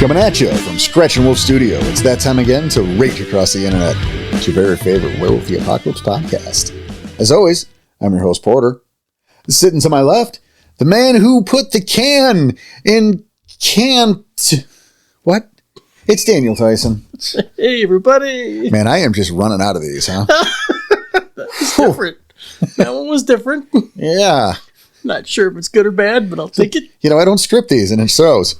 Coming at you from Scratch and Wolf Studio. It's that time again to rage across the internet. It's your very favorite Werewolf the Apocalypse podcast. As always, I'm your host, Porter. Sitting to my left, the man who put the can in What? It's Daniel Tyson. Hey, everybody. Man, I am just running out of these, huh? That's different. That one was different. Yeah. Not sure if it's good or bad, but I'll take it. You know, I don't script these, and it shows.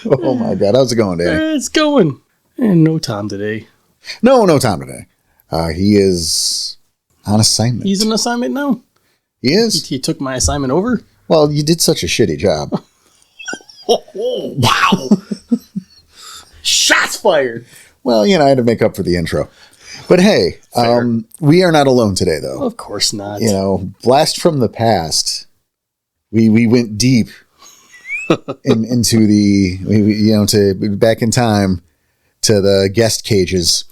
Oh my God, how's it going, Danny? It's going. And no Tom today. No Tom today. He is on assignment. He's on assignment now? He is? He took my assignment over? Well, you did such a shitty job. Oh, wow. Shots fired. Well, you know, I had to make up for the intro. But hey, we are not alone today, though. Of course not. You know, blast from the past. We went deep into to back in time to the guest cages.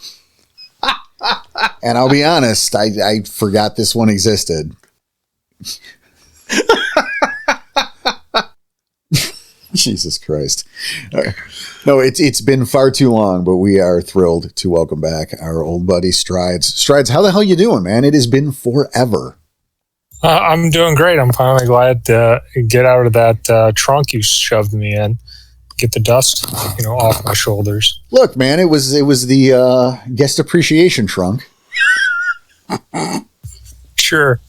And I'll be honest, I forgot this one existed. Jesus Christ. No, it's been far too long, but we are thrilled to welcome back our old buddy Strides. Strides, how the hell you doing, man? It has been forever. I'm doing great. I'm finally glad to get out of that trunk you shoved me in. Get the dust, off my shoulders. Look, man, it was the guest appreciation trunk. Sure.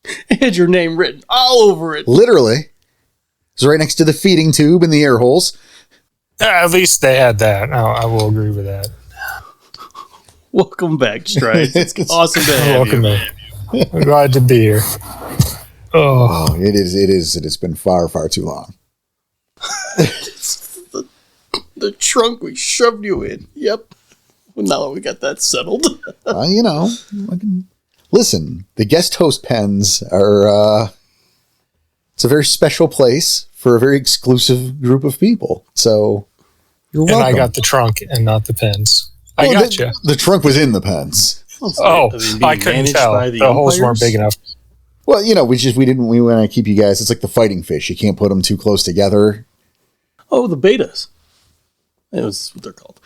It had your name written all over it. Literally. It's right next to the feeding tube and the air holes. At least they had that. I will agree with that. Welcome back, Strides. It's awesome to have Welcome you. back. I'm glad to be here. Oh, it has been far, far too long. The trunk we shoved you in. Yep. Well, now that we got that settled. Listen, the guest host pens are, it's a very special place for a very exclusive group of people. So, you're welcome. And I got the trunk and not the pens. I got you. The trunk was in the pens. I couldn't tell. The holes weren't big enough. Well, we want to keep you guys. It's like the fighting fish. You can't put them too close together. Oh, the betas. That's what they're called.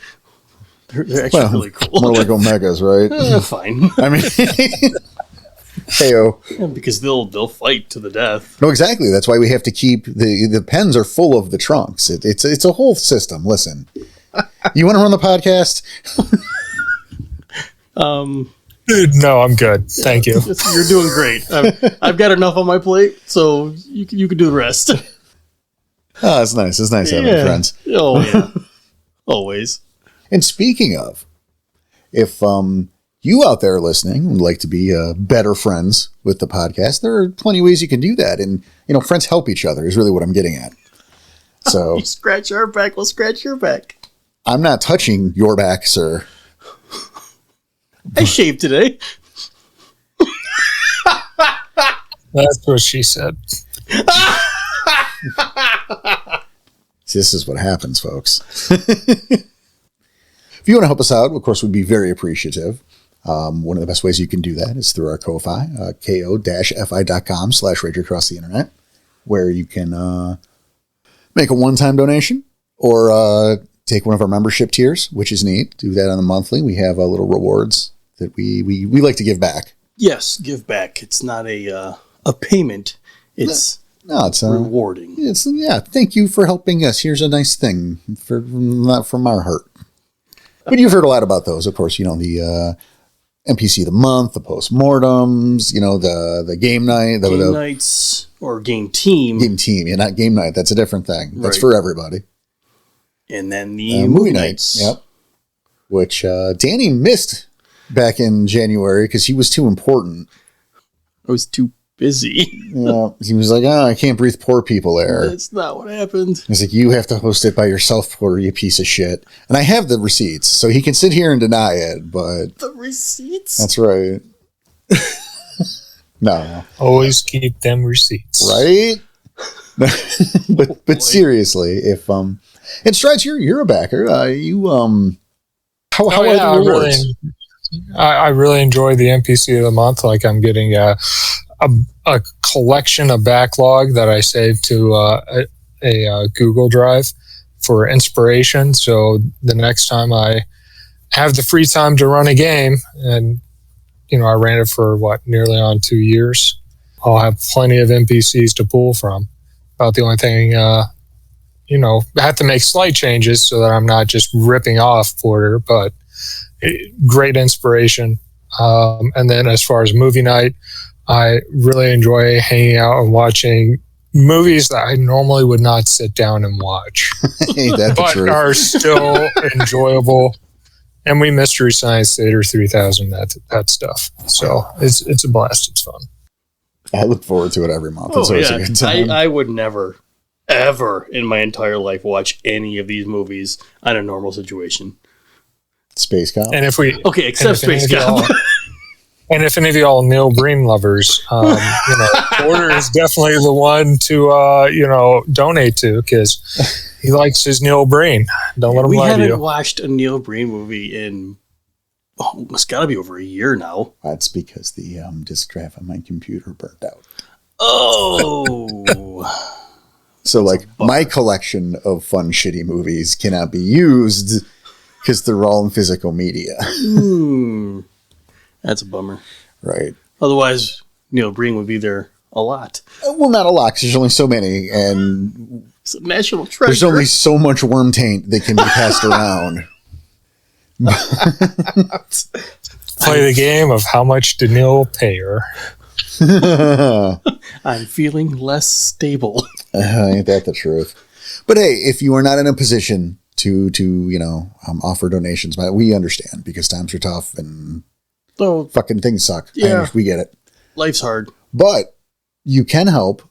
They're actually really cool. More like omegas, right? Fine. I mean, heyo. Yeah, because they'll fight to the death. No, exactly. That's why we have to keep the pens are full of the trunks. It's a whole system. Listen, you want to run the podcast? No, I'm good. Thank you. You're doing great. I've got enough on my plate, so you can do the rest. Oh, it's nice. It's nice having friends. Oh, yeah. Always. And speaking of, if you out there listening would like to be better friends with the podcast, there are plenty of ways you can do that. And, friends help each other is really what I'm getting at. So you scratch our back, we'll scratch your back. I'm not touching your back, sir. I shaved today. That's what she said. See, this is what happens, folks. If you want to help us out, of course, we'd be very appreciative. One of the best ways you can do that is through our Ko-Fi, ko-fi.com/rage across the internet, where you can make a one-time donation or take one of our membership tiers, which is neat. Do that on the monthly. We have little rewards that we like to give back. Yes, give back. It's not a payment. It's rewarding. Thank you for helping us. Here's a nice thing from our heart. But you've heard a lot about those, of course. The NPC of the month, the postmortems. The game night, game nights or game team. Game team, not game night. That's a different thing. That's for everybody. And then the movie nights. Yep. Which Danny missed back in January because he was too important. I was too busy. Yeah, he was like, I can't breathe poor people air. That's not what happened. He's like, you have to host it by yourself, Porter, you piece of shit. And I have the receipts, so he can sit here and deny it, but... The receipts? That's right. No. Always keep them receipts. Right? But seriously, if... And Strides, you're a backer. How are the rewards? I really enjoy the NPC of the month. Like I'm getting a collection of backlog that I saved to a Google Drive for inspiration. So the next time I have the free time to run a game, and I ran it for nearly on 2 years, I'll have plenty of NPCs to pull from. About the only thing, I have to make slight changes so that I'm not just ripping off Porter, but great inspiration. And then as far as movie night, I really enjoy hanging out and watching movies that I normally would not sit down and watch, but are still enjoyable. And we Mystery Science Theater 3000, that stuff. So it's a blast. It's fun. I look forward to it every month. It's always a good time. I would never, ever in my entire life watch any of these movies on a normal situation. Space Cop. And except Space Cop. And if any of y'all Neil Breen lovers, Porter is definitely the one to donate to, because he likes his Neil Breen. Don't let him lie to you. We haven't watched a Neil Breen movie in it's got to be over a year now. That's because the disk drive on my computer burnt out. Oh. So my collection of fun shitty movies cannot be used because they're all in physical media. That's a bummer. Right. Otherwise, Neil Breen would be there a lot. Well, not a lot, because there's only so many, and it's a national treasure. There's only so much worm taint that can be passed around. Play the game of how much did Neil pay her. I'm feeling less stable. Ain't that the truth? But hey, if you are not in a position to offer donations, we understand, because times are tough and fucking things suck. Yeah, we get it. Life's hard. But you can help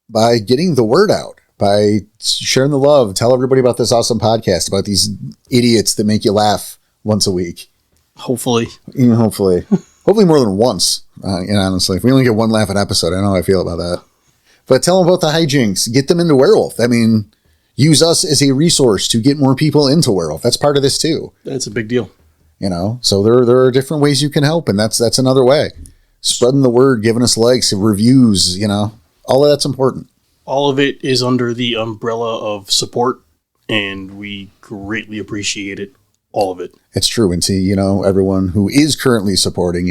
by getting the word out, by sharing the love. Tell everybody about this awesome podcast, about these idiots that make you laugh once a week. Hopefully. Hopefully more than once. Honestly, if we only get one laugh an episode, I know how I feel about that. But tell them about the hijinks. Get them into werewolf. I mean, use us as a resource to get more people into werewolf. That's part of this too. That's a big deal. So there are different ways you can help, and that's another way. Spreading the word, giving us likes, reviews, all of that's important. All of it is under the umbrella of support, and we greatly appreciate it. All of it. It's true. And see, everyone who is currently supporting,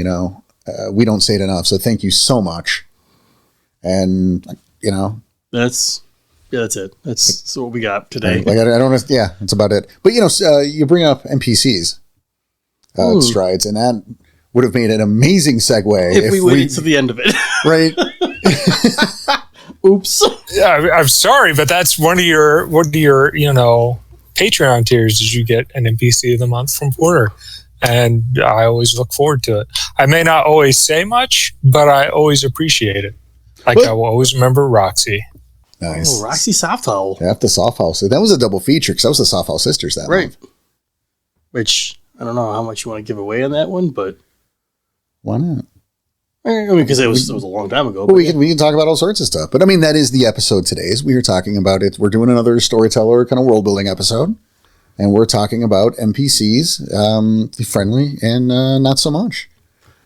we don't say it enough. So thank you so much. And, that's it. That's what we got today. I don't know. Yeah, that's about it. But, you bring up NPCs, strides, and that would have made an amazing segue if we waited to the end of it. Right. Oops. Yeah, I'm sorry, but that's one of your Patreon tiers is you get an NPC of the month from Porter. And I always look forward to it. I may not always say much, but I always appreciate it. I will always remember Roxy. Nice. Oh, Roxy Soft Owl. Yeah, the Soft Owl. So that was a double feature, because that was the Soft Owl Sisters that month. Which, I don't know how much you want to give away on that one, but... Why not? Because it was a long time ago. Well, we can talk about all sorts of stuff. But that is the episode today. We are talking about it. We're doing another storyteller kind of world building episode. And we're talking about NPCs, friendly and not so much.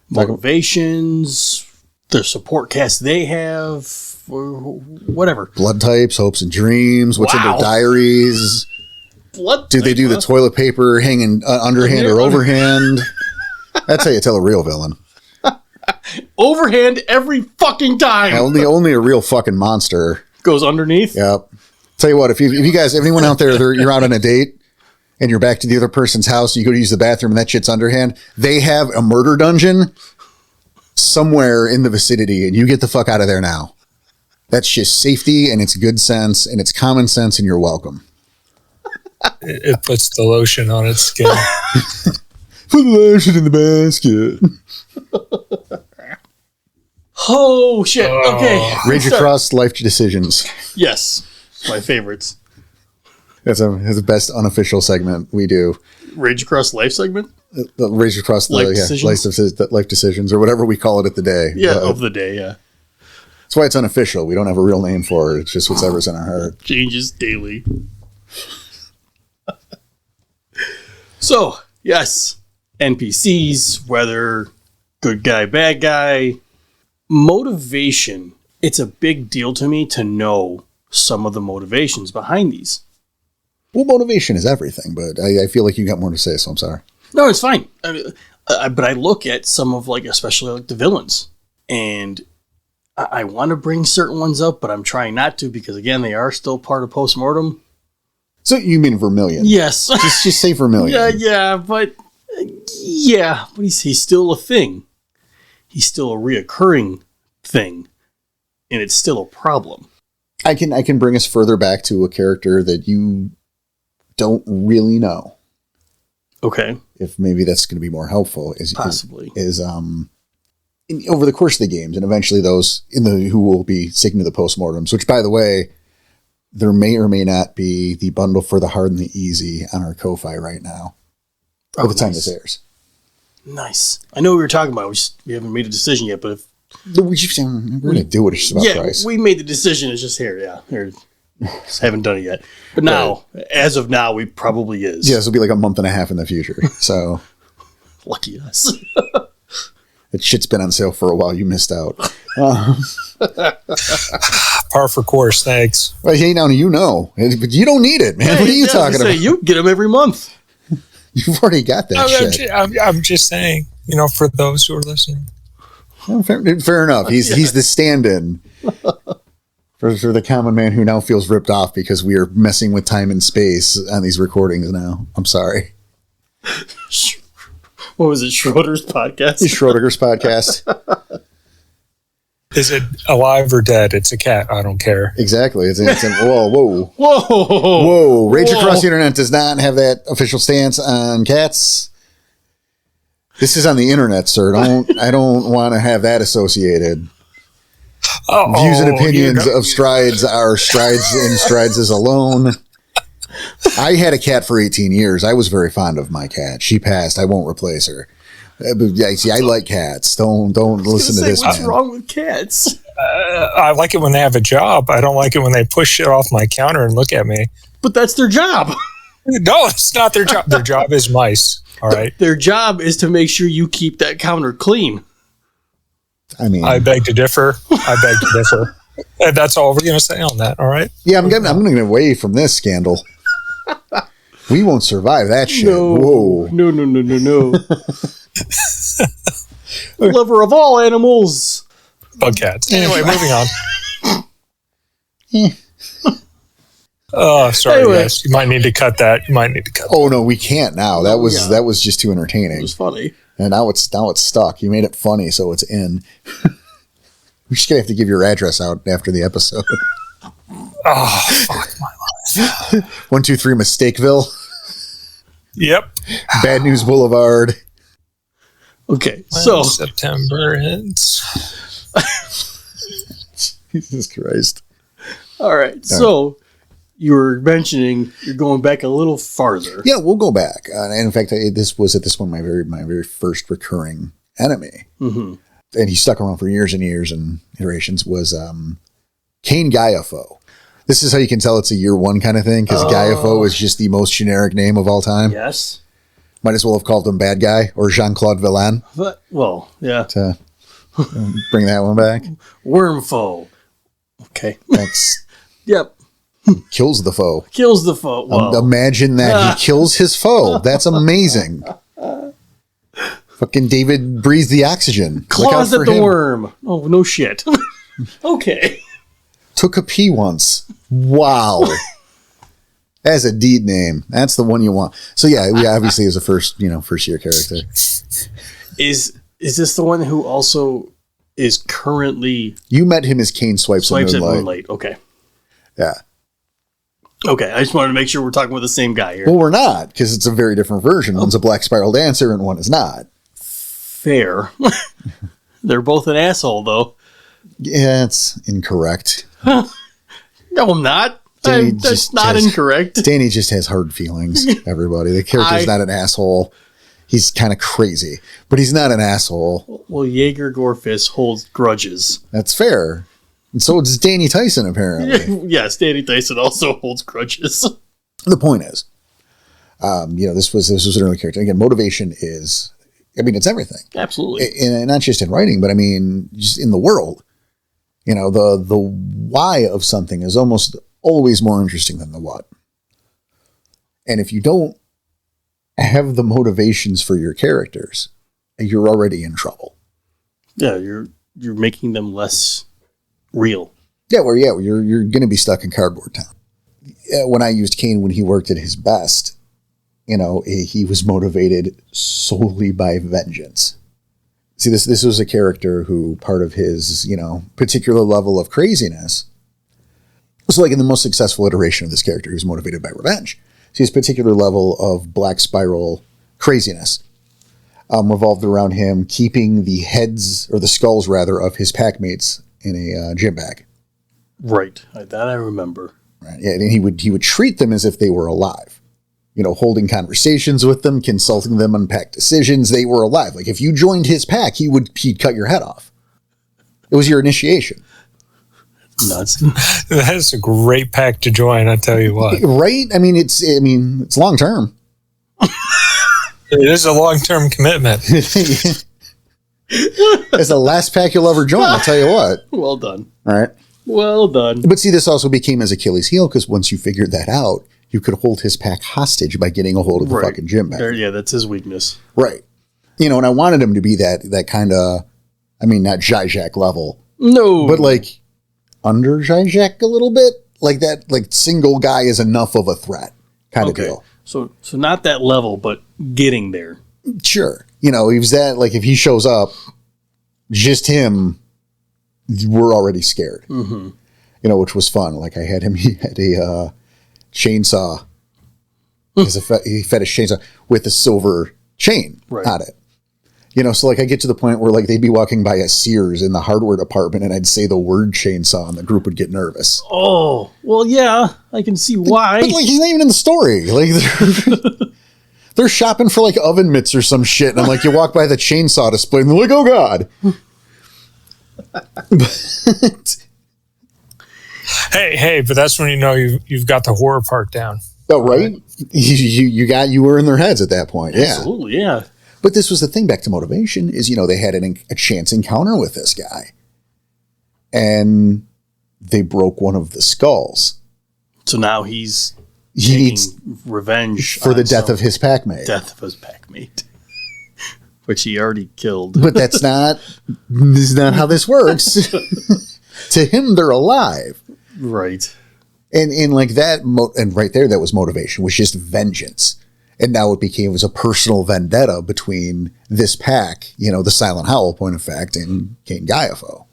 Motivations, the support cast they have, or whatever. Blood types, hopes and dreams, what's in their diaries. Do they do the toilet paper hanging underhand or overhand? That's how you tell a real villain. Overhand every fucking time. Only a real fucking monster goes underneath. Yep. Tell you what, if you guys, anyone out there, you're out on a date and you're back to the other person's house, you go to use the bathroom and that shit's underhand. They have a murder dungeon somewhere in the vicinity, and you get the fuck out of there now. That's just safety, and it's good sense, and it's common sense, and you're welcome. It puts the lotion on its skin. Put the lotion in the basket. Oh, shit. Okay. Rage Across Life Decisions. Yes. My favorites. That's the best unofficial segment we do. Rage Across Life segment? The Rage Across Life Decisions? Life Decisions, or whatever we call it at the day. Yeah, of the day, yeah. That's why it's unofficial. We don't have a real name for it. It's just whatever's in our heart. Changes daily. So, yes, NPCs, whether good guy, bad guy, motivation, it's a big deal to me to know some of the motivations behind these. Well, motivation is everything, but I feel like you got more to say, so I'm sorry. No, it's fine. I mean, but I look at some of, like, especially like the villains, and I want to bring certain ones up, but I'm trying not to because, again, they are still part of postmortem. So you mean Vermilion? Yes. Just say Vermilion. Yeah, but he's still a thing. He's still a reoccurring thing, and it's still a problem. I can bring us further back to a character that you don't really know. Okay. If maybe that's going to be more helpful. Possibly. Over the course of the games, and eventually those who will be sticking to the postmortems, which, by the way, there may or may not be the bundle for the hard and the easy on our Ko-Fi right now. By the time this airs. Nice. I know we were talking about it. We haven't made a decision yet, but we're going to do it. It's just about price. We made the decision. It's just here. Yeah. Here. Just haven't done it yet. But now, as of now, we probably is. Yeah, this will be like a month and a half in the future. So lucky us. That shit's been on sale for a while. You missed out. Par for course, thanks. Well, hey, now you know. But you don't need it, man. What are you talking about? You get them every month. You've already got that shit. I'm just saying, for those who are listening. Well, fair enough. He's the stand-in for the common man who now feels ripped off because we are messing with time and space on these recordings now. I'm sorry. What was it? Schroeder's podcast? Schroeder's podcast. Is it alive or dead? It's a cat. I don't care. Exactly. Whoa. Rage Across the Internet does not have that official stance on cats. This is on the internet, sir. I don't want to have that associated. Views and opinions of Strides are Strides and Strides is alone. I had a cat for 18 years. I was very fond of my cat. She passed. I won't replace her. I like cats. Don't listen to this. What's wrong with cats? I like it when they have a job. I don't like it when they push shit off my counter and look at me. But that's their job. No, it's not their job. Their job is mice. All right. Their job is to make sure you keep that counter clean. I mean, I beg to differ. And that's all we're going to say on that. All right. Yeah, I'm going to get away from this scandal. We won't survive that shit. No. Whoa. No. Lover of all animals. Bug cats. Anyway, moving on. Oh, sorry, guys. You might need to cut that. Oh no, we can't now. That was just too entertaining. It was funny. And now it's stuck. You made it funny, so it's in. We're just gonna have to give your address out after the episode. Oh, fuck my life. 123 Mistakeville. Yep. Bad News Boulevard. Okay, so September ends. Jesus Christ. All right, so you were mentioning you're going back a little farther. Yeah, we'll go back. And in fact, this was at this point my very first recurring enemy. Mm-hmm. And he stuck around for years and years and iterations, was Kane Gaiafoe. This is how you can tell it's a year one kind of thing, because Gaiafoe is just the most generic name of all time. Yes. Might as well have called him Bad Guy or Jean-Claude Villain. But, well, yeah. To bring that one back. Wormfoe. Okay. Thanks. Yep. Kills the foe. Kills the foe. Whoa. Imagine that. He kills his foe. That's amazing. Fucking David breathes the oxygen. Claws at the worm. Oh, no shit. Okay. Took a pee once. Wow. As a deed name. That's the one you want. So yeah, obviously is a first year character. Is this the one who also is currently... You met him as Kane Swipes at Moonlight. Okay. Yeah. Okay, I just wanted to make sure we're talking with the same guy here. Well, we're not, because it's a very different version. One's a Black Spiral Dancer and one is not. Fair. They're both an asshole, though. Yeah, it's incorrect. No, I'm not. That's not incorrect. Danny just has hard feelings, everybody. The character's not an asshole. He's kind of crazy, but he's not an asshole. Well, Jaeger Gorfist holds grudges. That's fair. And so does Danny Tyson, apparently. Yes, Danny Tyson also holds grudges. The point is, this was an early character. Again, motivation is I mean, it's everything. Absolutely. And not just in writing, but I mean, just in the world. You know, the why of something is almost always more interesting than the what. And if you don't have the motivations for your characters, you're already in trouble. Yeah, you're making them less real. Yeah, you're going to be stuck in cardboard town. When I used Kane when he worked at his best, you know, he was motivated solely by vengeance. See, this was a character who part of his, you know, particular level of craziness was like in the most successful iteration of this character, he was motivated by revenge. See, his particular level of black spiral craziness revolved around him keeping the heads, or the skulls rather, of his packmates in a gym bag. Right. That I remember. Right. Yeah, and he would treat them as if they were alive. You know, holding conversations with them, consulting them on pack decisions. They were alive. Like if you joined his pack, he'd cut your head off. It was your initiation. Nuts. That's a great pack to join, I tell you what. Right? I mean, it's long term. It is a long-term commitment. It's the last pack you'll ever join, I'll tell you what. Well done. All right. Well done. But see, this also became his Achilles heel because once you figured that out, you could hold his pack hostage by getting a hold of the fucking gym bag. Yeah, that's his weakness. Right. You know, and I wanted him to be that kind of, I mean, not Zizek level. No. But like under Zizek a little bit. Like that, like single guy is enough of a threat kind of deal. So not that level, but getting there. Sure. You know, he was that, like if he shows up, just him, we're already scared. Mm-hmm. You know, which was fun. Like he had a chainsaw. He fetish chainsaw with a silver chain on it. You know, so like I get to the point where like they'd be walking by a Sears in the hardware department and I'd say the word chainsaw and the group would get nervous. Oh, well, yeah, I can see why. But like he's not even in the story. Like they're shopping for like oven mitts or some shit. And I'm like, you walk by the chainsaw display and they're like, oh God. Hey, but that's when you know you've got the horror part down. Oh, right? You were in their heads at that point. Yeah. Absolutely, yeah. But this was the thing, back to motivation, is, you know, they had a chance encounter with this guy. And they broke one of the skulls. So now he needs revenge for the death of his packmate. Death of his packmate. Which he already killed. But this is not how this works. To him, they're alive. Right. And like that, and right there, that was motivation, was just vengeance. And now it was a personal vendetta between this pack, you know, the Silent Howl, point of fact, and King Gaiafo.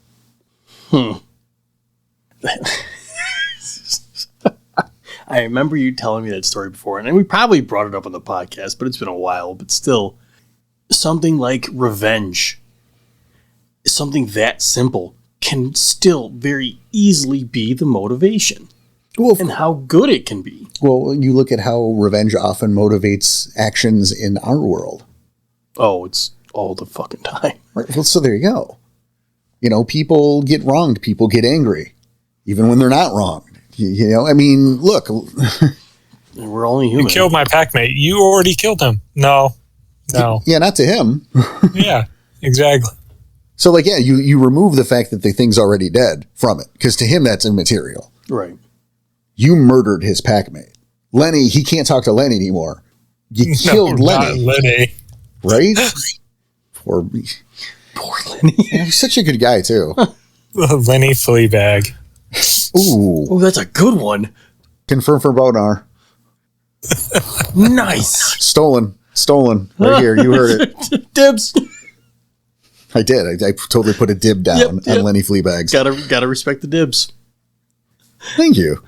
I remember you telling me that story before, and we probably brought it up on the podcast, but it's been a while. But still, something like revenge, something that simple, can still very easily be the motivation. Well, and how good it can be. Well, you look at how revenge often motivates actions in our world. Oh, it's all the fucking time. Right. Well, so there you go. You know, people get wronged. People get angry, even when they're not wronged. You know, I mean, look. We're only human. You killed my packmate. You already killed him. No. Yeah, not to him. Yeah, exactly. So, like, yeah, you remove the fact that the thing's already dead from it, because to him, that's immaterial. Right. You murdered his packmate. Lenny, he can't talk to Lenny anymore. You killed Lenny. Not Lenny. Right? Poor Lenny. Yeah, he's such a good guy, too. Lenny Fleabag. Ooh. Oh, that's a good one. Confirmed for Bonar. Nice. Stolen. Right here. You heard it. Dibs. I did. I totally put a dib down on Lenny Fleabags. Gotta respect the dibs. Thank you.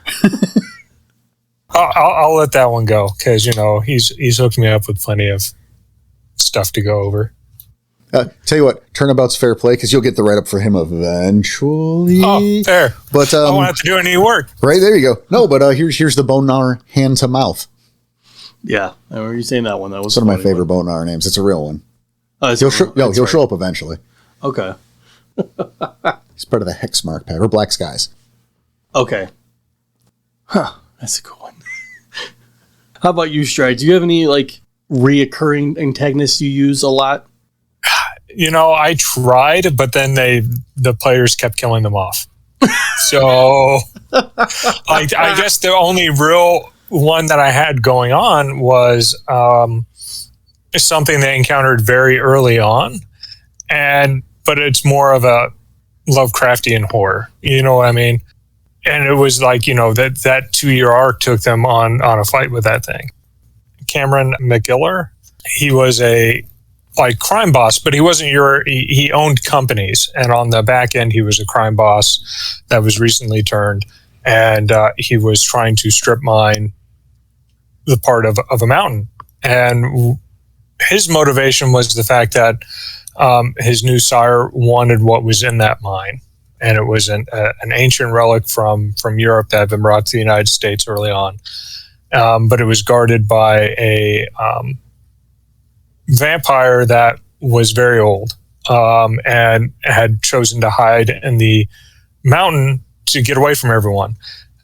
I'll let that one go because you know he's hooked me up with plenty of stuff to go over. Tell you what, turnabout's fair play because you'll get the write up for him eventually. Oh, fair. But I won't have to do any work. Right there you go. No, but here's the Bonar hand to mouth. Yeah, I remember you saying that one. That was one of my favorite Bonar names. It's a real one. He'll show up eventually. Okay. He's part of the Hexmark pack or Black Skies. Okay. Huh. That's a cool one. How about you, Stride? Do you have any like reoccurring antagonists you use a lot? I tried, but then the players kept killing them off. So I guess the only real one that I had going on was something they encountered very early on, but it's more of a Lovecraftian horror. You know what I mean? And it was like, that 2-year arc took them on a fight with that thing. Cameron McGiller, he was a crime boss, but he wasn't he owned companies, and on the back end he was a crime boss that was recently turned, and he was trying to strip mine the part of a mountain. And his motivation was the fact that his new sire wanted what was in that mine, and it was an ancient relic from Europe that had been brought to the United States early on, but it was guarded by a vampire that was very old and had chosen to hide in the mountain to get away from everyone.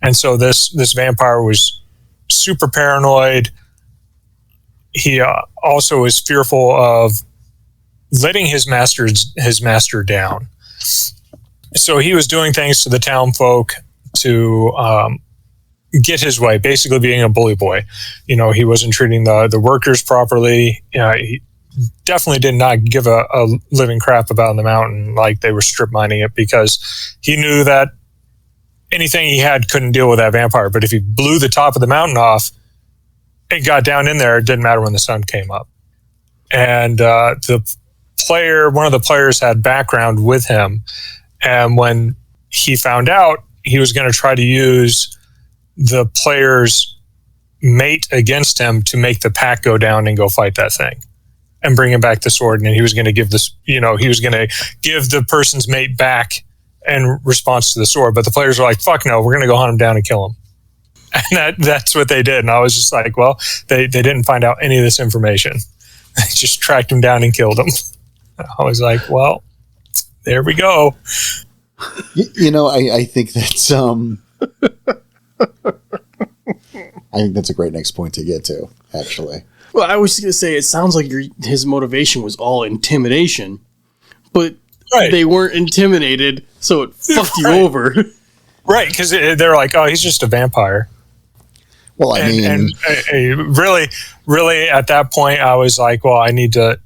And so this vampire was super paranoid. He also was fearful of letting his master down. So he was doing things to the town folk to get his way, basically being a bully boy. He wasn't treating the workers properly. He definitely did not give a living crap about the mountain, like they were strip mining it, because he knew that anything he had couldn't deal with that vampire. But if he blew the top of the mountain off and got down in there, it didn't matter when the sun came up. And one of the players had background with him. And when he found out, he was going to try to use the player's mate against him to make the pack go down and go fight that thing and bring him back the sword. And he was going to give he was going to give the person's mate back in response to the sword. But the players were like, fuck no, we're going to go hunt him down and kill him. And that's what they did. And I was just like, well, they didn't find out any of this information. They just tracked him down and killed him. I was like, well, there we go. I think that's I think that's a great next point to get to, actually. Well, I was just going to say, it sounds like his motivation was all intimidation, but they weren't intimidated, so it fucked you over. Right, because they're like, oh, he's just a vampire. Well, I mean... And really, really, at that point, I was like, well, I need to...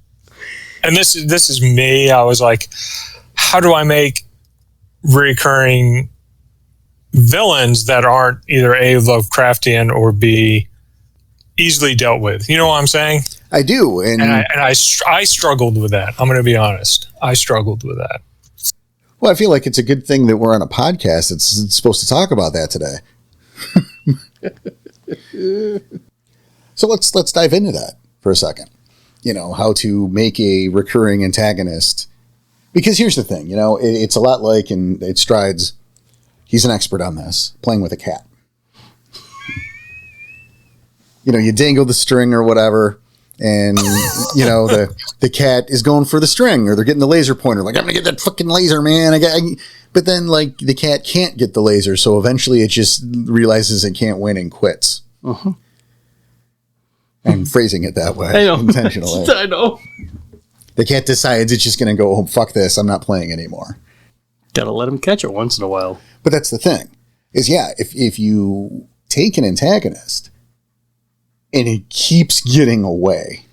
And this is me. I was like, how do I make recurring villains that aren't either A, Lovecraftian, or B, easily dealt with? You know what I'm saying? I do. And I struggled with that. I'm going to be honest. I struggled with that. Well, I feel like it's a good thing that we're on a podcast. It's supposed to talk about that today. So let's dive into that for a second. How to make a recurring antagonist. Because here's the thing, it's a lot like in Strides, he's an expert on this, playing with a cat. You dangle the string or whatever, and, the cat is going for the string, or they're getting the laser pointer. Like, I'm going to get that fucking laser, man. But then, the cat can't get the laser, so eventually it just realizes it can't win and quits. Uh-huh. I'm phrasing it that way. I know. Intentionally. I know. The cat decides it's just going to go, oh, fuck this, I'm not playing anymore. Gotta let him catch it once in a while. But that's the thing, is if you take an antagonist and it keeps getting away.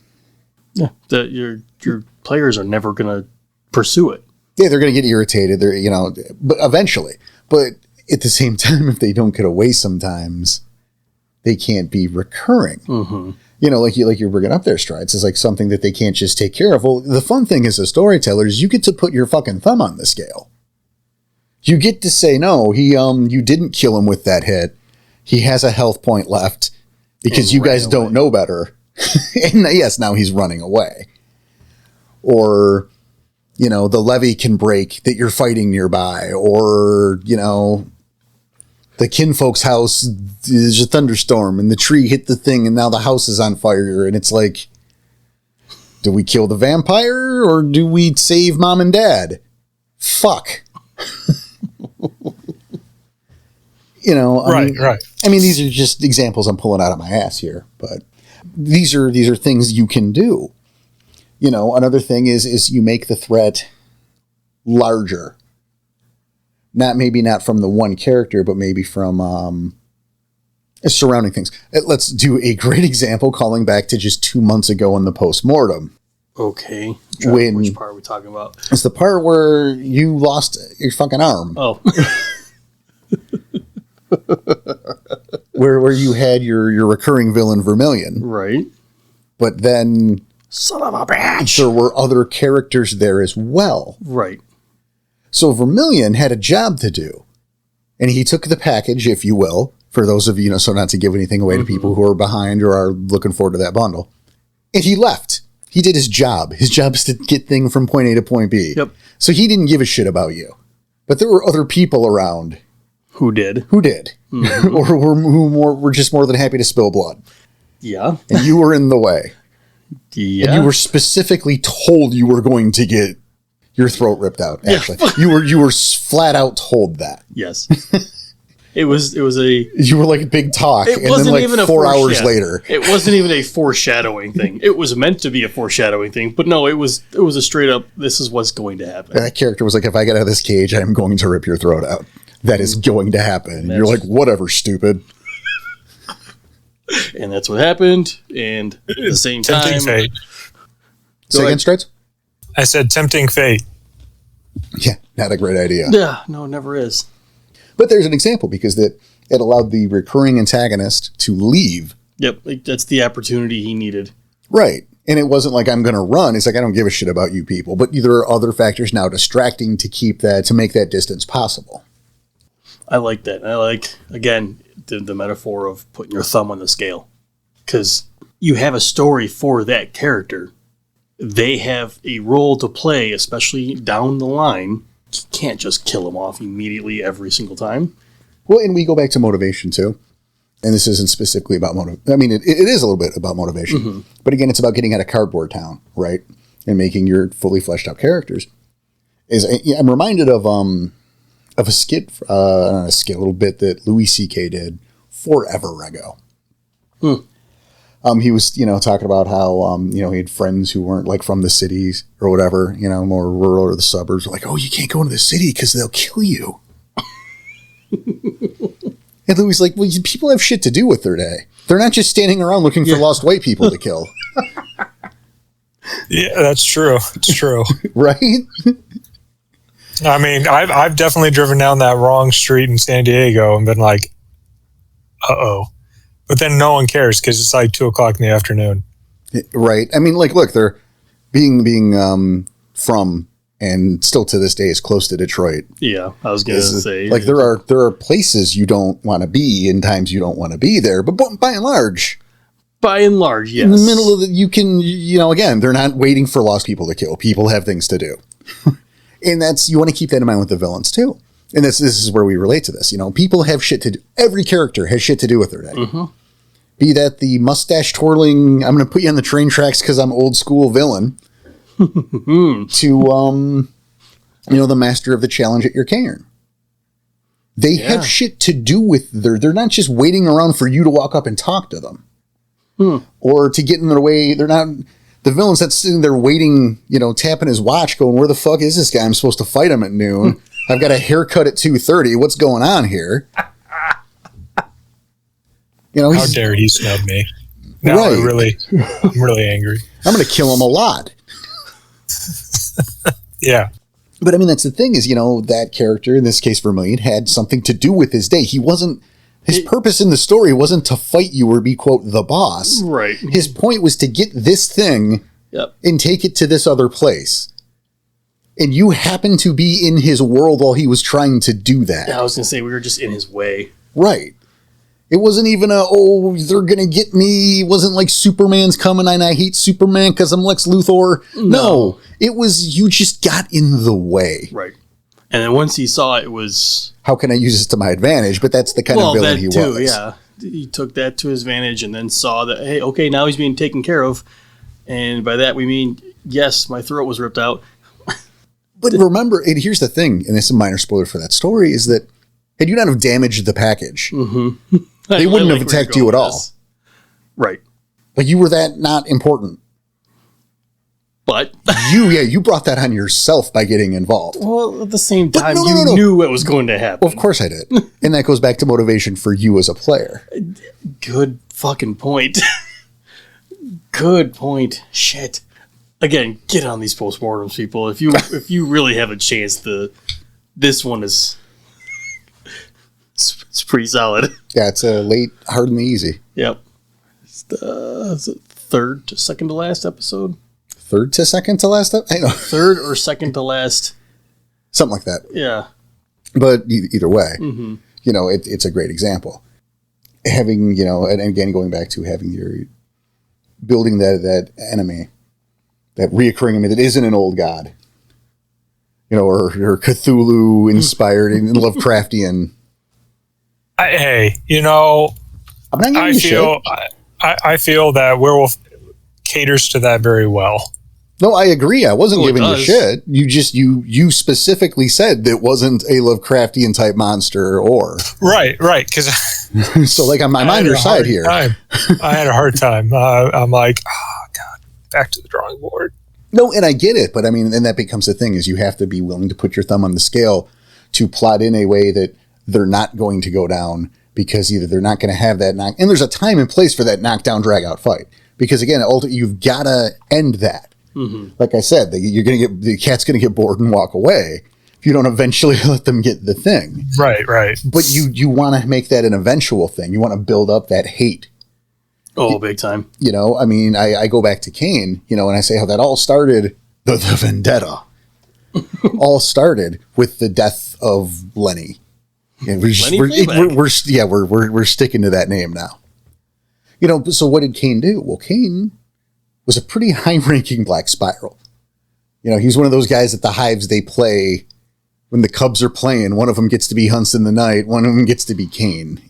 Yeah, your players are never going to pursue it. Yeah, they're going to get irritated. But eventually. But at the same time, if they don't get away sometimes, they can't be recurring. Mm-hmm. Like you're bringing up their Strides is like something that they can't just take care of. Well, the fun thing as a storyteller is you get to put your fucking thumb on the scale. You get to say, no, you didn't kill him with that hit. He has a health point left because you guys don't know better. And yes, now he's running away. Or, the levee can break that you're fighting nearby. Or, the kinfolk's house is a thunderstorm and the tree hit the thing and now the house is on fire. And it's like, do we kill the vampire or do we save mom and dad? Fuck. Right. I mean, these are just examples I'm pulling out of my ass here, but these are things you can do. You know, another thing is you make the threat larger. Maybe not from the one character, but maybe from surrounding things. Let's do a great example calling back to just 2 months ago in the postmortem. Okay. Which part are we talking about? It's the part where you lost your fucking arm. Oh. where you had your recurring villain Vermilion. Right. But then... Son of a bitch! There were other characters there as well. Right. So Vermilion had a job to do. And he took the package, if you will, for those of you, so not to give anything away to people who are behind or are looking forward to that bundle. And he left. He did his job. His job is to get things from point A to point B. Yep. So he didn't give a shit about you. But there were other people around. Who did. Mm-hmm. or who were just more than happy to spill blood. Yeah. And you were in the way. Yeah. And you were specifically told you were going to get your throat ripped out, actually. Yeah. You were flat out told that. Yes. It was You were like big talk, and then like even 4 hours later. It wasn't even a foreshadowing thing. It was meant to be a foreshadowing thing, but no, it was a straight up, this is what's going to happen. That character was like, if I get out of this cage, I'm going to rip your throat out. That is going to happen. And you're like, whatever, stupid. And that's what happened, and at the same time... Tempting fate. Say again, Strides? I said tempting fate. Yeah, not a great idea. Yeah, no, it never is. But there's an example, because it allowed the recurring antagonist to leave. Yep, like, that's the opportunity he needed. Right. And it wasn't like, I'm going to run. It's like, I don't give a shit about you people. But there are other factors now distracting to make that distance possible. I like that. I like, again, the metaphor of putting your thumb on the scale. Because you have a story for that character. They have a role to play, especially down the line. You can't just kill them off immediately every single time. Well, and we go back to motivation, too. And this isn't specifically about motivation. I mean, it is a little bit about motivation. Mm-hmm. But again, it's about getting out of cardboard town, right? And making your fully fleshed out characters. I'm reminded of a skit, not a skit, a little bit that Louis C.K. did forever ago. He was, talking about how, he had friends who weren't like from the cities or whatever, more rural or the suburbs. Like, oh, you can't go into the city because they'll kill you. And Louis like, well, people have shit to do with their day. They're not just standing around looking for lost white people to kill. Yeah, that's true. It's true. Right? I mean, I've definitely driven down that wrong street in San Diego and been like, uh-oh. But then no one cares because it's like 2:00 in the afternoon. Right. I mean, like, look, they're being from and still to this day is close to Detroit. Yeah, I was going to say. Like, there are places you don't want to be and times you don't want to be there. But by and large. By and large, yes. In the middle of you can, again, they're not waiting for lost people to kill. People have things to do. And you want to keep that in mind with the villains, too. And this is where we relate to this. People have shit to do. Every character has shit to do with their day. Mm-hmm. Be that the mustache twirling, I'm going to put you on the train tracks because I'm old school villain, to, the master of the challenge at your cairn. They have shit to do with they're not just waiting around for you to walk up and talk to them. Or to get in their way. They're not, the villain's not sitting there waiting, tapping his watch going, where the fuck is this guy? I'm supposed to fight him at noon. I've got a haircut at 2:30. What's going on here? How dare he snub me? Now right. I'm really angry. I'm going to kill him a lot. Yeah. But I mean, that's the thing is, that character, in this case Vermilion, had something to do with his day. His purpose in the story wasn't to fight you or be, quote, the boss. Right. His point was to get this thing and take it to this other place. And you happened to be in his world while he was trying to do that. Yeah, I was going to say, we were just in his way. Right. It wasn't even they're going to get me. It wasn't like Superman's coming and I hate Superman because I'm Lex Luthor. No. It was you just got in the way. Right. And then once he saw it was... How can I use this to my advantage? But that's the kind of villain he was. Yeah. He took that to his advantage and then saw that, hey, okay, now he's being taken care of. And by that we mean, yes, my throat was ripped out. But remember, and here's the thing, and this is a minor spoiler for that story, is that had you not have damaged the package, they wouldn't have attacked you at all. Right. Like, you were that not important. But you brought that on yourself by getting involved. well, at the same time, you knew what was going to happen. Well, of course I did. And that goes back to motivation for you as a player. Good fucking point. Good point. Shit. Again, get on these postmortems, people. If you really have a chance, this one is it's pretty solid. Yeah, it's a late, hard and easy. Yep. It's the third to second to last episode. Third to second to last? I know. Third or second to last. Something like that. Yeah. But either way, it's a great example. Having, and again, going back to having building that enemy, that reoccurring enemy that isn't an old god, or Cthulhu inspired and Lovecraftian. I feel that Werewolf caters to that very well. No, I agree. I wasn't giving you does. shit. You just you specifically said that it wasn't a Lovecraftian type monster or right. Because so like I'm on your side here. I had a hard time. I'm like, oh god, back to the drawing board. No, and I get it, but I mean, and that becomes the thing is you have to be willing to put your thumb on the scale to plot in a way that they're not going to go down because either they're not going to have that knock, and there's a time and place for that knockdown drag out fight because again, you've got to end that. Mm-hmm. Like I said, the cat's going to get bored and walk away if you don't eventually let them get the thing. Right. But you want to make that an eventual thing. You want to build up that hate. Oh, big time. I mean, I go back to Cain, and I say how that all started, the vendetta, all started with the death of Lenny. And we're sticking to that name now. So what did Cain do? Well, Cain was a pretty high-ranking Black Spiral. He's one of those guys at the hives they play when the Cubs are playing. One of them gets to be Hunts in the Night. One of them gets to be Cain,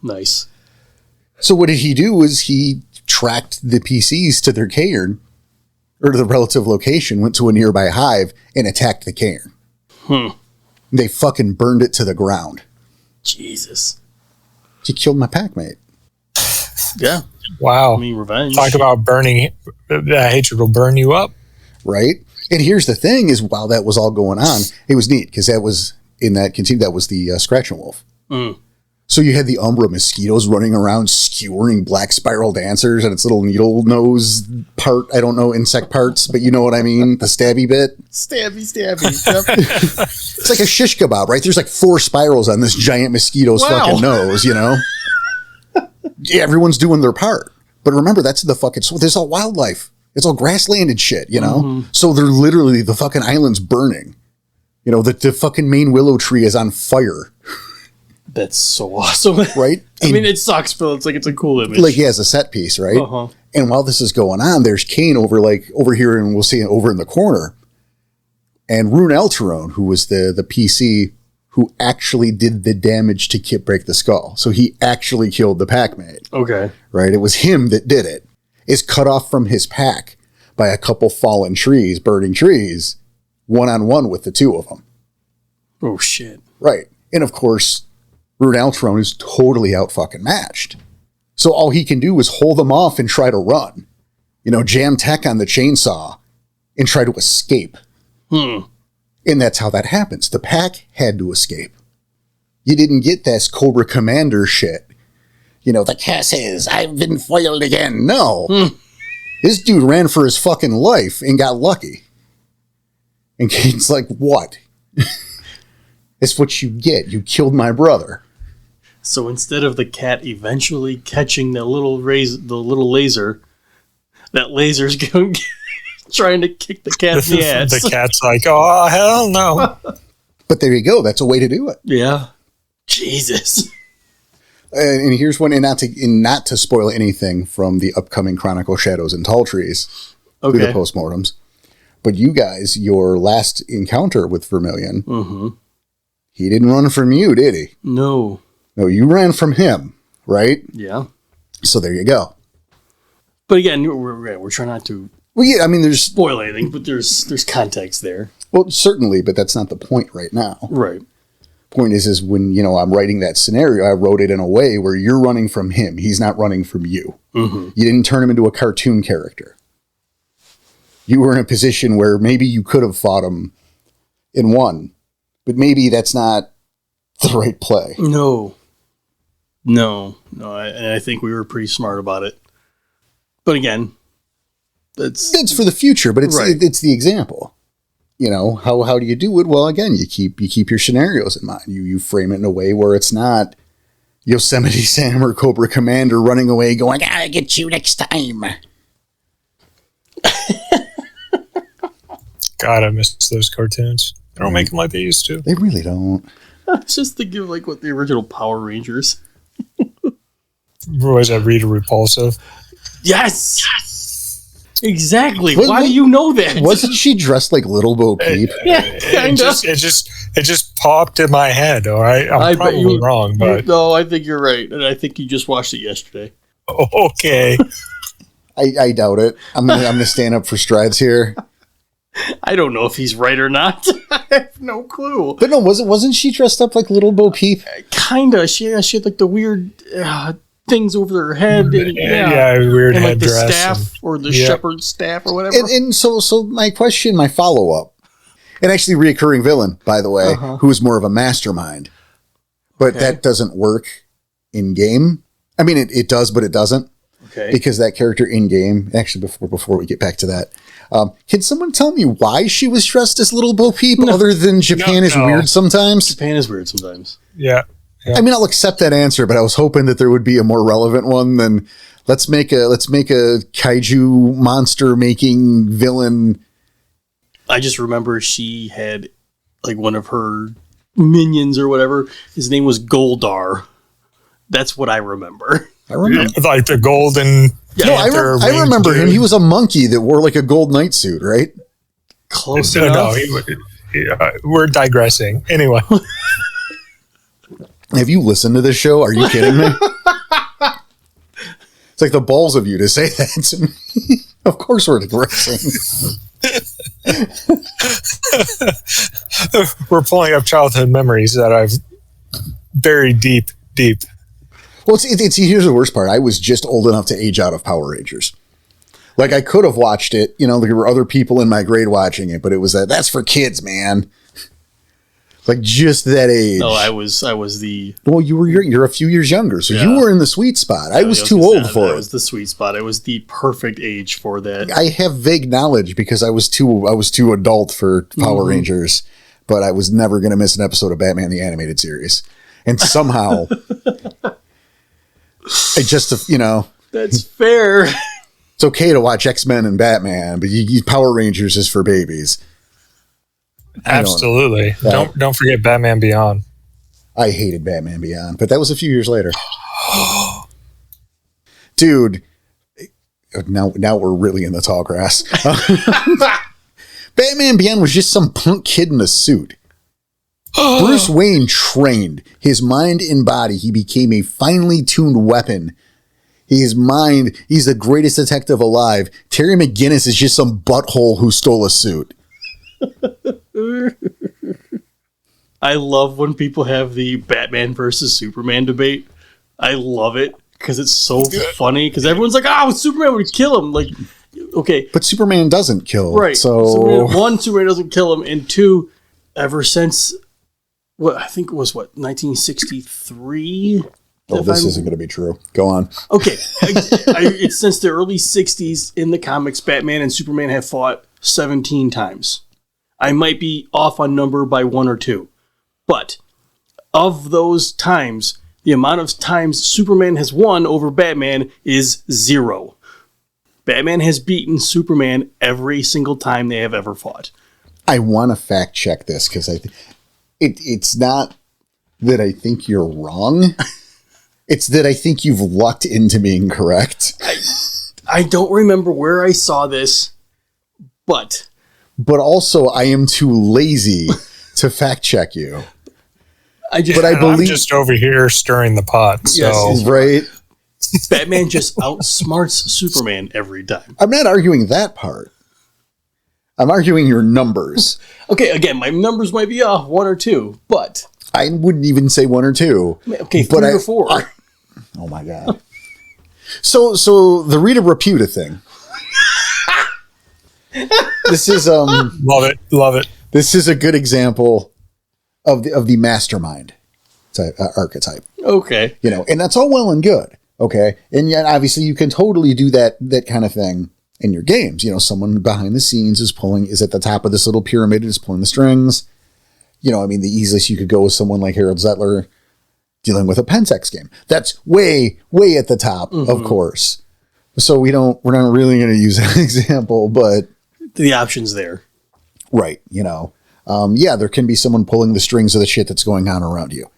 Nice. So what did he do was he tracked the PCs to their cairn, or to the relative location, went to a nearby hive, and attacked the cairn. They fucking burned it to the ground. Jesus. He killed my packmate. Yeah. Wow. I mean, revenge. Talk about burning. That hatred will burn you up. Right? And here's the thing is, while that was all going on, it was neat, because that was, in that continue, that was the Scratching Wolf. So you had the Umbra mosquitoes running around skewering Black Spiral dancers and its little needle nose part. I don't know insect parts, but you know what I mean? The stabby bit. Stabby. Yep. It's like a shish kebab, right? There's like 4 spirals on this giant mosquito's fucking nose, Yeah, everyone's doing their part. But remember, that's the fucking... So there's all wildlife. It's all grasslanded shit, So they're literally... The fucking island's burning. The fucking main willow tree is on fire. That's so awesome. Right? I mean, it sucks, but it's a cool image. Like, as a set piece, right? Uh-huh. And while this is going on, there's Cain over here, and we'll see it over in the corner. And Rune Elterone, who was the PC who actually did the damage to break the skull. So he actually killed the packmate. Okay. Right? It was him that did it. Is cut off from his pack by a couple fallen trees, burning trees, one-on-one with the two of them. Oh, shit. Right. And of course... Rune Elterone is totally out fucking matched. So all he can do is hold them off and try to run. Jam tech on the chainsaw and try to escape. And that's how that happens. The pack had to escape. You didn't get this Cobra Commander shit. The cat says, I've been foiled again. No. This dude ran for his fucking life and got lucky. And Kane's like, what? It's what you get. You killed my brother. So instead of the cat eventually catching the little laser, that laser's going trying to kick the cat in the ass. The cat's like, oh hell no. But there you go. That's a way to do it. Yeah. Jesus. And here's one, and not to spoil anything from the upcoming Chronicle Shadows and Tall Trees through the postmortems. But you guys, your last encounter with Vermilion, he didn't run from you, did he? No. No, you ran from him, right? Yeah. So there you go. But again, we're trying not to. Well, yeah, I mean, there's spoil anything, but there's context there. Well, certainly, but that's not the point right now. Right. Point is when I'm writing that scenario, I wrote it in a way where you're running from him. He's not running from you. You didn't turn him into a cartoon character. you were in a position where maybe you could have fought him and won, but maybe that's not the right play. No. I think we were pretty smart about it. But again, it's for the future, but it's right. It's the example. You know, how do you do it? Well, again, you keep your scenarios in mind. You frame it in a way where it's not Yosemite Sam or Cobra Commander running away going, "I'll get you next time." God, I miss those cartoons. They don't make them like they used to. They really don't. It's just thinking of like what the original Power Rangers. Was that Rita Repulsive? Yes! Exactly. Why do you know that? Wasn't she dressed like Little Bo Peep? Yeah, kind of. It just popped in my head. All right, I'm probably wrong, but no, I think you're right, and I think you just watched it yesterday. Okay. I doubt it. I'm gonna stand up for Strides here. I don't know if he's right or not. I have no clue. But no, wasn't she dressed up like Little Bo Peep? Kinda. She had like the weird things over her head. And, weird and like the headdress. staff or the shepherd's staff or whatever. And so my follow-up, an actually reoccurring villain, by the way, who is more of a mastermind. But that doesn't work in game. I mean, it does, but it doesn't. Okay. Because that character in game, actually, before we get back to that, can someone tell me why she was dressed as Little Bo Peep, other than Japan is weird sometimes? Japan is weird sometimes. Yeah. I mean, I'll accept that answer, but I was hoping that there would be a more relevant one than let's make a kaiju monster making villain. I just remember she had like one of her minions or whatever. His name was Goldar. That's what I remember. I remember like the golden. No, I remember him. He was a monkey that wore like a gold night suit, right? Close enough. We're digressing. Anyway. Have you listened to this show? Are you kidding me? It's like the balls of you to say that to me. Of course we're digressing. We're pulling up childhood memories that I've buried deep. Well, here's the worst part. I was just old enough to age out of Power Rangers. Like, I could have watched it. You know, there were other people in my grade watching it, but it was that's for kids, man. Like, just that age. No, I was the... Well, you're a few years younger, so you were in the sweet spot. I was too old for it. It was the sweet spot. It was the perfect age for that. I have vague knowledge because I was too adult for Power Rangers, but I was never going to miss an episode of Batman the Animated Series. And somehow... That's fair. It's okay to watch X-Men and Batman, but Power Rangers is for babies. Absolutely. Don't forget Batman Beyond. I hated Batman Beyond, but that was a few years later. Dude, now we're really in the tall grass. Batman Beyond was just some punk kid in a suit. Bruce Wayne trained his mind and body. He became a finely tuned weapon. He's the greatest detective alive. Terry McGinnis is just some butthole who stole a suit. I love when people have the Batman versus Superman debate. I love it because it's so funny. Because everyone's like, Superman would kill him. Like, okay. But Superman doesn't kill. Right. So, Superman doesn't kill him. And two, ever since... I think it was 1963. Oh, this isn't going to be true. Go on. Okay, it's since the early '60s in the comics. Batman and Superman have fought 17 times. I might be off on number by 1 or 2, but of those times, the amount of times Superman has won over Batman is 0. Batman has beaten Superman every single time they have ever fought. I want to fact check this because it's not that I think you're wrong. It's that I think you've lucked into being correct. I don't remember where I saw this, but also I am too lazy to fact check you. I believe I'm just over here stirring the pot. So yes, right. Batman just outsmarts Superman every time. I'm not arguing that part. I'm arguing your numbers. Okay, again, my numbers might be off 1 or 2, but... I wouldn't even say 1 or 2. Okay, 3 or 4. Oh my God. So the Rita Repulsive thing. This is Love it. This is a good example of the mastermind archetype. Okay. And that's all well and good. Okay. And yet obviously you can totally do that kind of thing in your games. Someone behind the scenes is at the top of this little pyramid and is pulling the strings. The easiest you could go with someone like Harold Zettler dealing with a Pentex game. That's way, way at the top, of course. So we're not really going to use that example, but the option's there. Right. There can be someone pulling the strings of the shit that's going on around you.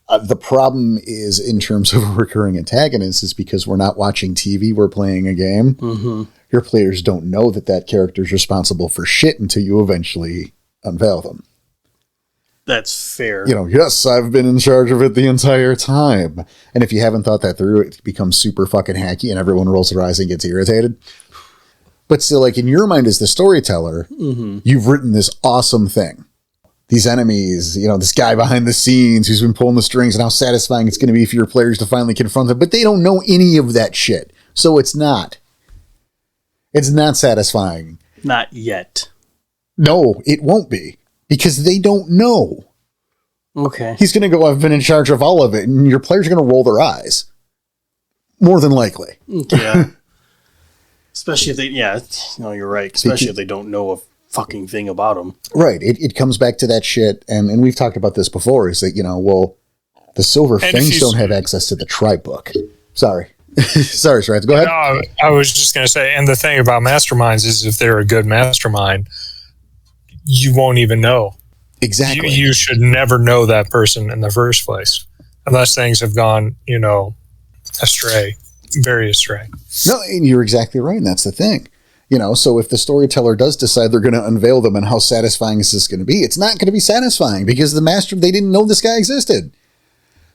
The problem is in terms of a recurring antagonist is because we're not watching TV, we're playing a game. Mm-hmm. Your players don't know that character's responsible for shit until you eventually unveil them. That's fair. Yes, I've been in charge of it the entire time. And if you haven't thought that through, it becomes super fucking hacky and everyone rolls their eyes and gets irritated. But still, like, in your mind as the storyteller, you've written this awesome thing. These enemies, this guy behind the scenes who's been pulling the strings and how satisfying it's going to be for your players to finally confront them. But they don't know any of that shit. So it's not satisfying. Not yet. No, it won't be. Because they don't know. Okay. He's going to go, I've been in charge of all of it. And your players are going to roll their eyes. More than likely. Yeah. Especially if they, you're right. Especially if they don't know a fucking thing about them. Right. It comes back to that shit. And we've talked about this before, is that, the Silver Fangs don't have access to the tribe book. Sorry. Sorry, Shreds. Go ahead. No, I was just going to say, and the thing about masterminds is if they're a good mastermind, you won't even know. Exactly. You should never know that person in the first place, unless things have gone, astray, very astray. No, and you're exactly right. And that's the thing. So if the storyteller does decide they're going to unveil them and how satisfying is this going to be, it's not going to be satisfying because they didn't know this guy existed.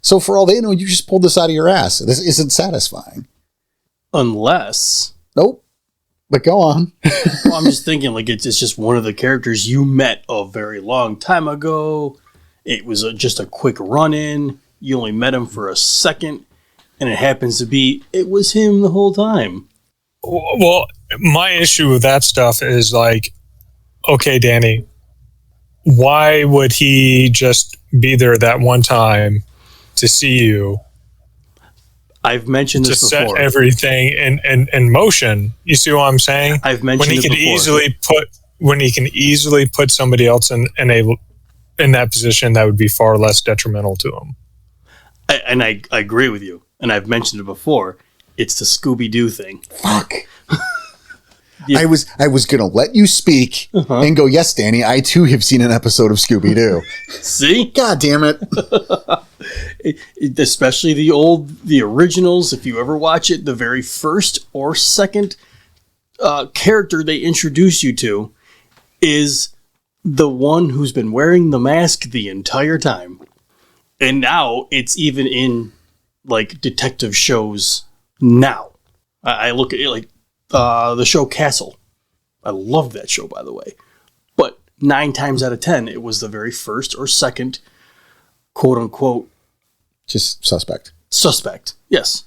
So for all they know, you just pulled this out of your ass. This isn't satisfying. Unless. Nope. But go on. Well, I'm just thinking, like, it's just one of the characters you met a very long time ago. It was just a quick run-in. You only met him for a second. And it happens to be, it was him the whole time. Well, my issue with that stuff is like, okay, Danny, why would he just be there that one time to see you? I've mentioned this before. To set everything in motion. You see what I'm saying? I've mentioned it before. When he can easily put somebody else in that position, that would be far less detrimental to him. I agree with you. And I've mentioned it before. It's the Scooby-Doo thing. Fuck. I was going to let you speak and go, yes, Danny, I too have seen an episode of Scooby-Doo. See? God damn it. Especially the originals, if you ever watch it, the very first or second character they introduce you to is the one who's been wearing the mask the entire time. And now it's even in like detective shows now. I look at it like the show Castle. I love that show, by the way. But 9 times out of 10, it was the very first or second, quote unquote, just suspect. Suspect, yes.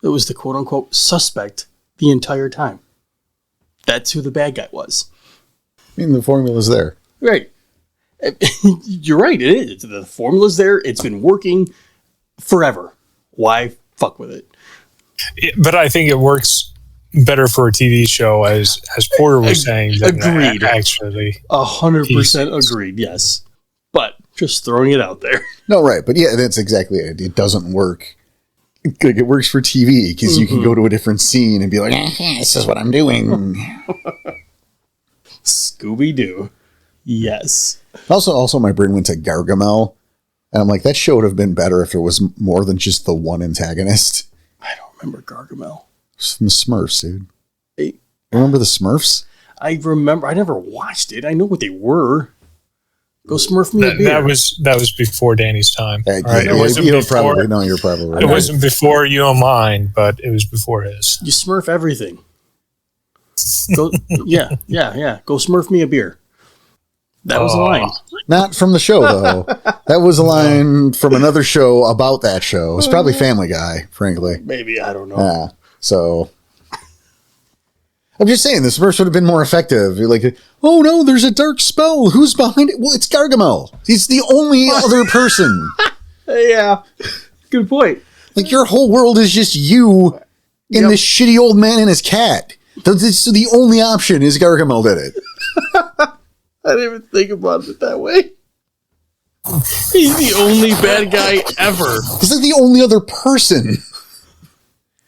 It was the quote unquote suspect the entire time. That's who the bad guy was. I mean, the formula's there. Right. You're right, it is. The formula's there. It's been working forever. Why fuck with it? But I think it works better for a TV show, as Porter was saying. Agreed. Actually. 100% agreed, yes. But just throwing it out there. No, right. But yeah, that's exactly it. It doesn't work. It works for TV because you can go to a different scene and be like, this is what I'm doing. Scooby-Doo. Yes. Also, my brain went to Gargamel. And I'm like, that show would have been better if it was more than just the one antagonist. I don't remember Gargamel. It's from the Smurfs, dude. Remember the Smurfs? I remember. I never watched it. I know what they were. Go smurf me a beer. That was before Danny's time. Right? You're probably right. It wasn't before you and mine, but it was before his. You smurf everything. Go, yeah. Go smurf me a beer. That was a line. Not from the show, though. That was a line from another show about that show. It's probably Family Guy, frankly. Maybe, I don't know. Yeah. So, I'm just saying, this verse would have been more effective. You're like, oh no, there's a dark spell. Who's behind it? Well, it's Gargamel. He's the only other person. Yeah. Good point. Like, your whole world is just you and this shitty old man and his cat. So the only option is Gargamel did it. I didn't even think about it that way. He's the only bad guy ever. He's like the only other person.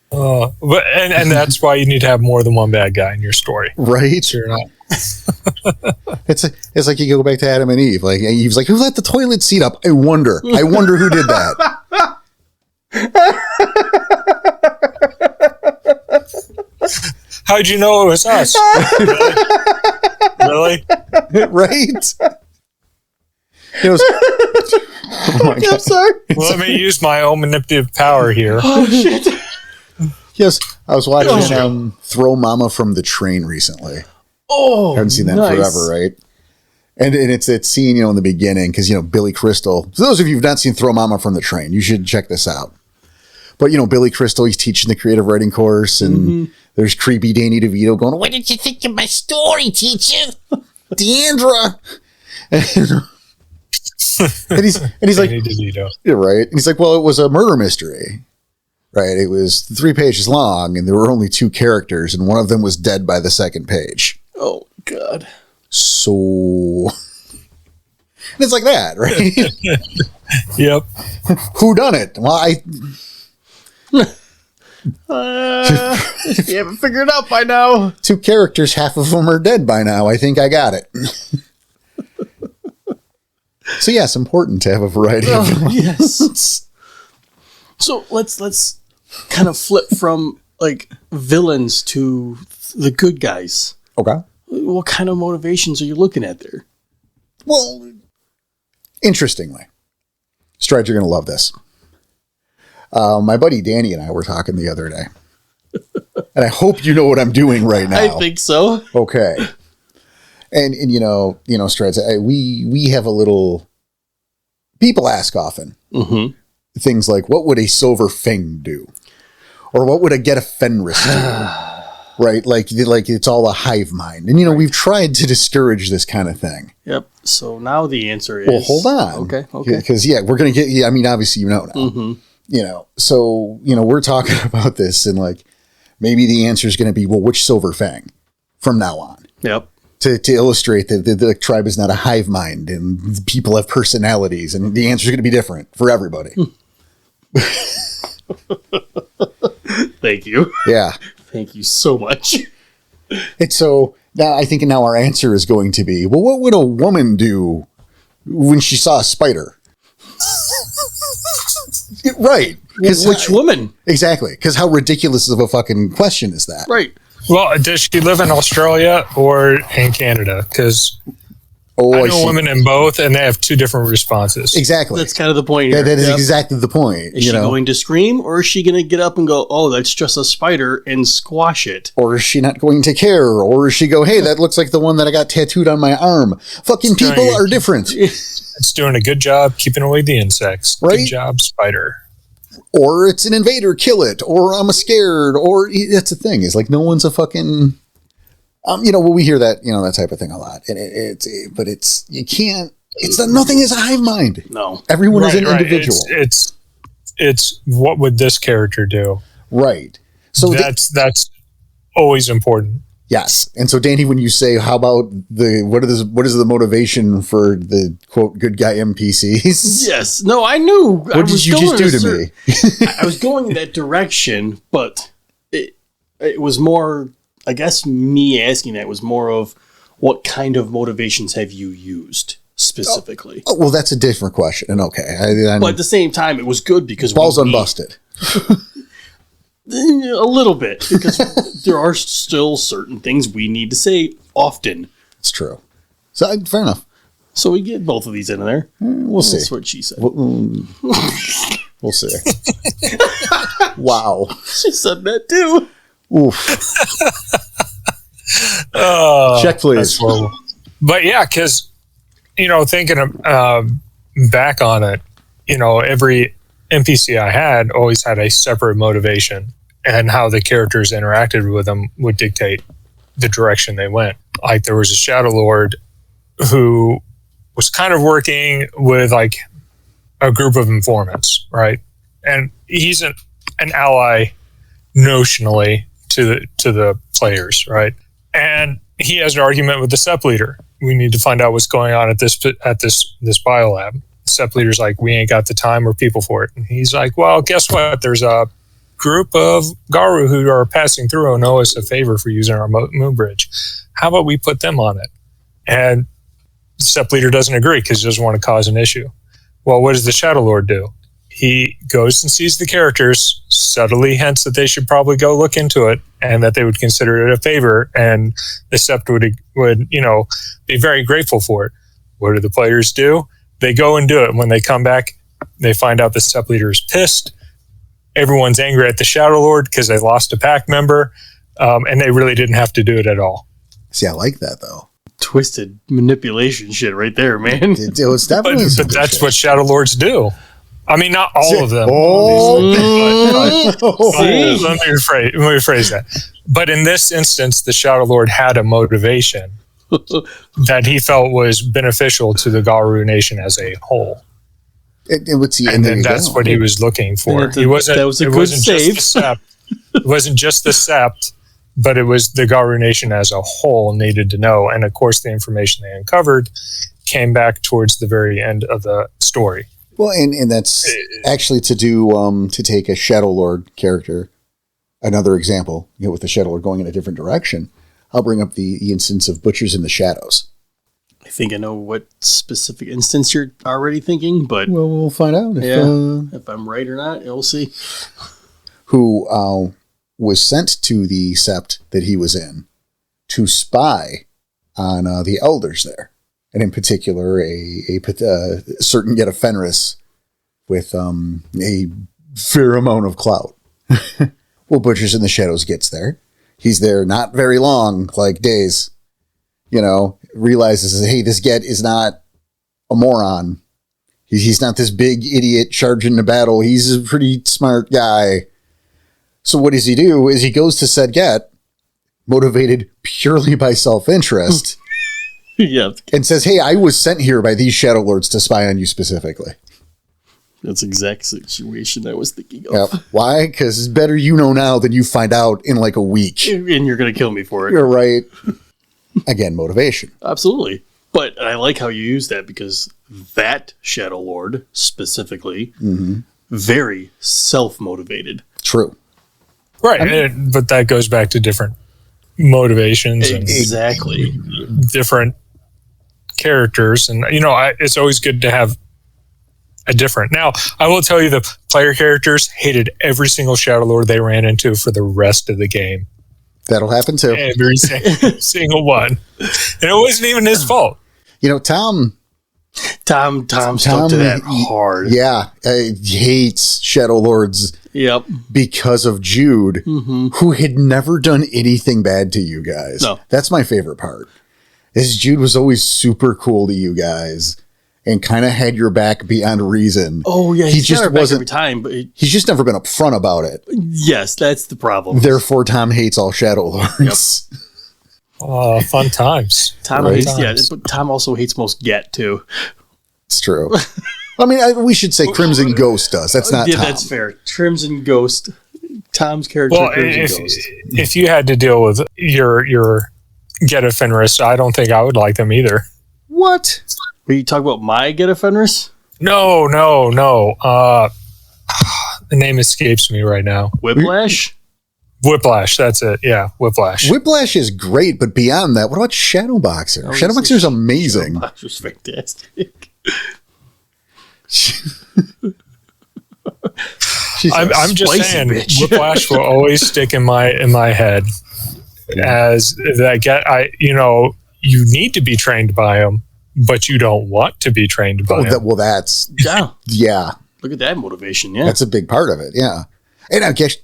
And that's why you need to have more than one bad guy in your story. Right? So you're not. It's like you go back to Adam and Eve. Like, Eve's like, who let the toilet seat up? I wonder who did that. How'd you know it was us? Really? Right? It was, oh my God. I'm sorry. Well, let me use my own manipulative power here. Oh, shit. Yes, I was watching Throw Mama from the Train recently. Oh, I haven't seen that in forever, right? And it's that scene, in the beginning, because, Billy Crystal. So those of you who've not seen Throw Mama from the Train, you should check this out. But, Billy Crystal, he's teaching the creative writing course, and there's creepy Danny DeVito going, what did you think of my story, teacher? Deandra. And he's like, you're right. And he's like, well, it was a murder mystery. Right, it was 3 pages long, and there were only 2 characters, and one of them was dead by the second page. Oh, God. So... And it's like that, right? Yep. Who done it? Well, You haven't figured it out by now. 2 characters, half of them are dead by now. I think I got it. So, yes, important to have a variety of villains. Yes. So let's kind of flip from like villains to the good guys. Okay. What kind of motivations are you looking at there? Well, interestingly, Stride, you're going to love this. My buddy Danny and I were talking the other day. And I hope you know what I'm doing right now. I think so. Okay. And Strides, we have a little... People ask often. Mm-hmm. Things like, what would a Silver Fang do? Or what would a Get a Fenris do? Right? Like it's all a hive mind. And, we've tried to discourage this kind of thing. Yep. So now the answer is... Well, hold on. Okay. Because, we're going to get... I mean, obviously, now. Mm-hmm. So, we're talking about this and, like, maybe the answer is going to be, well, which Silver Fang from now on? Yep. To illustrate that the tribe is not a hive mind and people have personalities, and the answer is going to be different for everybody. Thank you. Yeah. Thank you so much. And so now I think our answer is going to be, well, what would a woman do when she saw a spider? Right. Which woman? Exactly. Because how ridiculous of a fucking question is that? Right. Well, does she live in Australia or in Canada? Because I know women in both, and they have 2 different responses. Exactly. That's kind of the point here. That is exactly the point. Is she going to scream, or is she going to get up and go, oh, that's just a spider, and squash it? Or is she not going to care? Or is she go, hey, that looks like the one that I got tattooed on my arm. Fucking people are different. It's doing a good job keeping away the insects. Right? Good job, spider. Or it's an invader, kill it. Or I'm scared. Or that's the thing, is like no one's a fucking... we hear that, that type of thing a lot. And you can't, nothing is a hive mind. No. Everyone is an individual. It's what would this character do? Right. So that's always important. Yes. And so, Danny, when you say, how about what is the motivation for the quote good guy NPCs? Yes. No, I knew. What did you just do to me? I was going in that direction, but it was more, I guess me asking that was more of what kind of motivations have you used specifically? Oh, well, that's a different question. And okay. But at the same time, it was good because balls unbusted. A little bit, because there are still certain things we need to say often. It's true. So fair enough. So we get both of these in there. We'll see. That's what she said. We'll see. Wow. She said that too. Oof. Check, please. But yeah, because, thinking back on it, every NPC I had always had a separate motivation, and how the characters interacted with them would dictate the direction they went. Like there was a Shadow Lord who was kind of working with like a group of informants, right? And he's an ally notionally to the players, right? And he has an argument with the SEP leader. We need to find out what's going on at this biolab. The SEP leader's like, we ain't got the time or people for it. And he's like, well, guess what? There's a group of Garu who are passing through and owe us a favor for using our moon bridge. How about we put them on it? And the SEP leader doesn't agree because he doesn't want to cause an issue. Well, what does the Shadow Lord do? He goes and sees the characters, subtly hints that they should probably go look into it and that they would consider it a favor, and the Sept would be very grateful for it. What do the players do? They go and do it. When they come back, they find out the Sept leader is pissed. Everyone's angry at the Shadow Lord because they lost a pack member, and they really didn't have to do it at all. See, I like that, though. Twisted manipulation shit right there, man. It was definitely but that's shit. What Shadow Lords do. I mean, not all of them. Let me rephrase that. But in this instance, the Shadow Lord had a motivation that he felt was beneficial to the Garu nation as a whole. And then that's what he was looking for. It wasn't just the Sept. It wasn't just the Sept, but it was the Garu nation as a whole needed to know. And of course, the information they uncovered came back towards the very end of the story. Well, and that's actually to take a Shadow Lord character, another example, with the Shadow Lord going in a different direction. I'll bring up the instance of Butchers in the Shadows. I think I know what specific instance you're already thinking, but well, we'll find out if I'm right or not. We'll see. Who was sent to the Sept that he was in to spy on the elders there. And in particular, a certain Yetta Fenris with a fair amount of clout. Well, Butchers in the Shadows gets there. He's there not very long, like days. Realizes, hey, this Get is not a moron. He's not this big idiot charging into battle. He's a pretty smart guy. So what does he do? Is he goes to said Get, motivated purely by self-interest. Yeah. And says, hey, I was sent here by these Shadow Lords to spy on you specifically. That's the exact situation I was thinking of. Yep. Why? Because it's better you know now than you find out in like a week. And you're going to kill me for it. You're right. Again, motivation. Absolutely. But I like how you use that because that Shadow Lord specifically, very self-motivated. True. Right. But that goes back to different motivations. Exactly. And different characters. And, it's always good to have a different. Now, I will tell you the player characters hated every single Shadow Lord they ran into for the rest of the game. That'll happen too. Every single one. And it wasn't even his fault. Tom stuck to that hard. Yeah. He hates Shadow Lords. Yep. Because of Jude, who had never done anything bad to you guys. No. That's my favorite part. Is Jude was always super cool to you guys and kind of had your back beyond reason. Oh yeah, he just wasn't every time, but he's just never been upfront about it. Yes, that's the problem. Therefore, Tom hates all Shadow Lords. Yep. Fun times. Tom hates, yeah, but Tom also hates most Get too. It's true. I mean, we should say Crimson Ghost does. That's not Tom. That's fair. Crimson Ghost. Tom's character, well, Crimson Ghost. If you had to deal with your Yetta Fenris, I don't think I would like them either. What? Are you talking about my Yetta Fenris? No. The name escapes me right now. Whiplash? Whiplash, that's it. Yeah, Whiplash. Whiplash is great, but beyond that, what about Shadowboxer? Shadowboxer is amazing. Shadowboxer's fantastic. I'm just saying, bitch. Whiplash will always stick in my head as that. You need to be trained by him, but you don't want to be trained by him. That's yeah. Look at that motivation. Yeah, that's a big part of it. Yeah, and I guess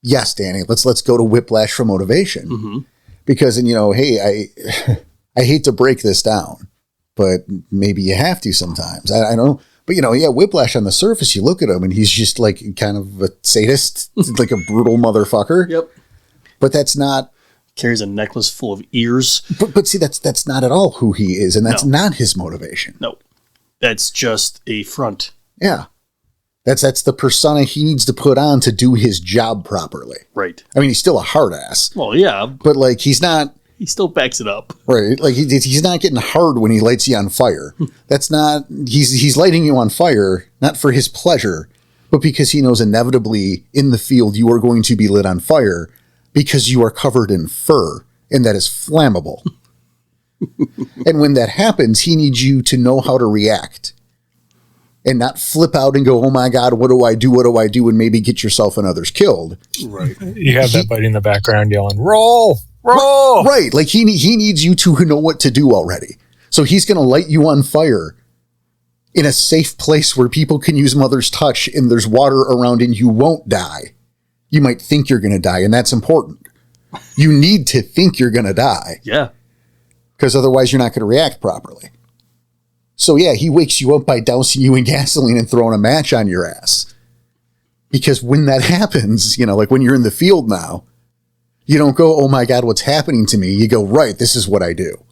yes, Danny. Let's go to Whiplash for motivation because hey, I hate to break this down, but maybe you have to sometimes. I don't know. But, Whiplash on the surface, you look at him and he's just like kind of a sadist, like a brutal motherfucker. Yep. But that's not carries a necklace full of ears. But see, that's not at all who he is, and that's not his motivation. No, that's just a front. Yeah. That's the persona he needs to put on to do his job properly. Right. I mean, he's still a hard ass. Well, yeah. But, like, he's not... He still backs it up. Right. Like, he's not getting hard when he lights you on fire. That's not... He's lighting you on fire, not for his pleasure, but because he knows inevitably in the field you are going to be lit on fire because you are covered in fur, and that is flammable. And when that happens, he needs you to know how to react. And not flip out and go, oh my God, what do I do? What do I do? And maybe get yourself and others killed. Right. You have that buddy in the background yelling, roll, roll. Right. Like he needs you to know what to do already. So he's going to light you on fire in a safe place where people can use mother's touch and there's water around and you won't die. You might think you're going to die, and that's important. You need to think you're going to die. Yeah. Because otherwise you're not going to react properly. So yeah, he wakes you up by dousing you in gasoline and throwing a match on your ass. Because when that happens, you know, like when you're in the field now, you don't go, oh my God, what's happening to me? You go, right, this is what I do.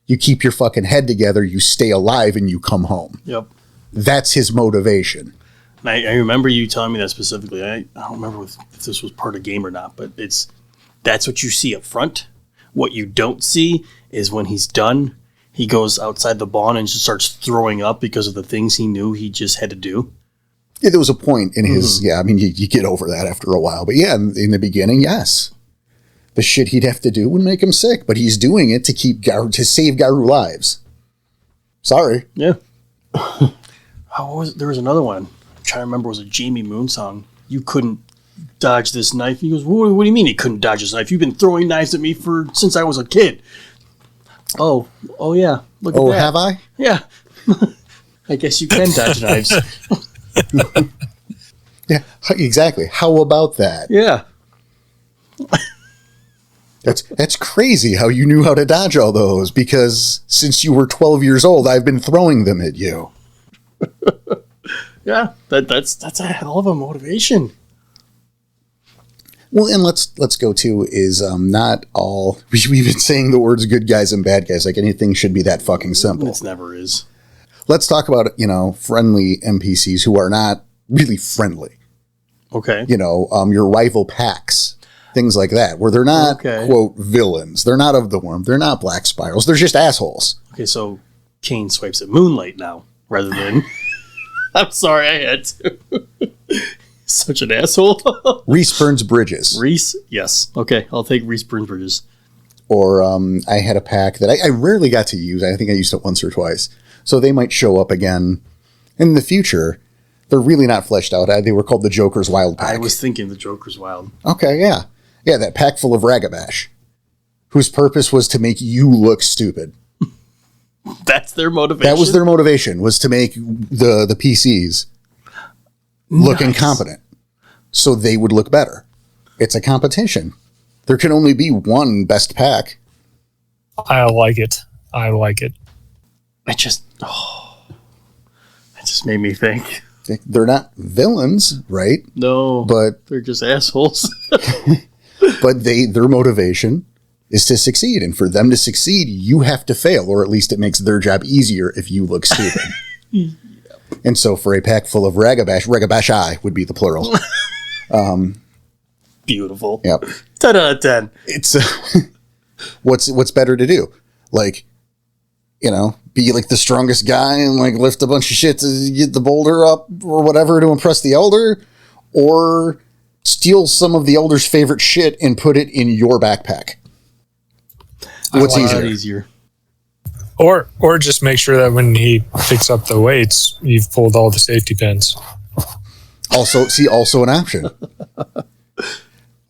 You keep your fucking head together, you stay alive, and you come home. Yep. That's his motivation. And I remember you telling me that specifically. I don't remember if this was part of the game or not, but that's what you see up front. What you don't see is when he's done, he goes outside the barn and just starts throwing up because of the things he knew he just had to do. Yeah, there was a point in his, I mean, you get over that after a while. But yeah, in the beginning, yes. The shit he'd have to do would make him sick, but he's doing it to to save Garu lives. Sorry. Yeah. There was another one. I'm trying to remember. It was a Jamie Moon song. You couldn't dodge this knife. He goes, what do you mean he couldn't dodge this knife? You've been throwing knives at me since I was a kid. Oh yeah. Look at that. Oh, have I? Yeah. I guess you can dodge knives. Yeah, exactly. How about that? Yeah. That's crazy how you knew how to dodge all those, because since you were 12 years old, I've been throwing them at you. Yeah, that's a hell of a motivation. Well, and let's go to is not all. We've been saying the words good guys and bad guys like anything should be that fucking simple. It never is. Let's talk about, friendly NPCs who are not really friendly. Okay. Your rival packs, things like that, where they're not, quote, villains. They're not of the worm. They're not black spirals. They're just assholes. Okay, so Kane swipes at Moonlight now rather than... I'm sorry, I had to. Such an asshole. Reese burns bridges. Reese? Yes. Okay, I'll take Reese burns bridges. Or I had a pack that I rarely got to use. I think I used it once or twice. So they might show up again in the future. They're really not fleshed out. They were called the Joker's Wild Pack. I was thinking the Joker's Wild. Okay, yeah. Yeah, that pack full of Ragabash, whose purpose was to make you look stupid. That's their motivation? That was their motivation, was to make the PCs look incompetent so they would look better. It's a competition. There can only be one best pack. I like it. That just made me think. They're not villains, right? No, but they're just assholes. But their motivation is to succeed. And for them to succeed, you have to fail, or at least it makes their job easier if you look stupid. Yep. And so for a pack full of Ragabash would be the plural. Beautiful. Yep. 10 out of 10. It's what's better to do? Like, be like the strongest guy and like lift a bunch of shit to get the boulder up or whatever to impress the elder, or steal some of the elder's favorite shit and put it in your backpack. What's easier? Or just make sure that when he picks up the weights, you've pulled all the safety pins. Also an option.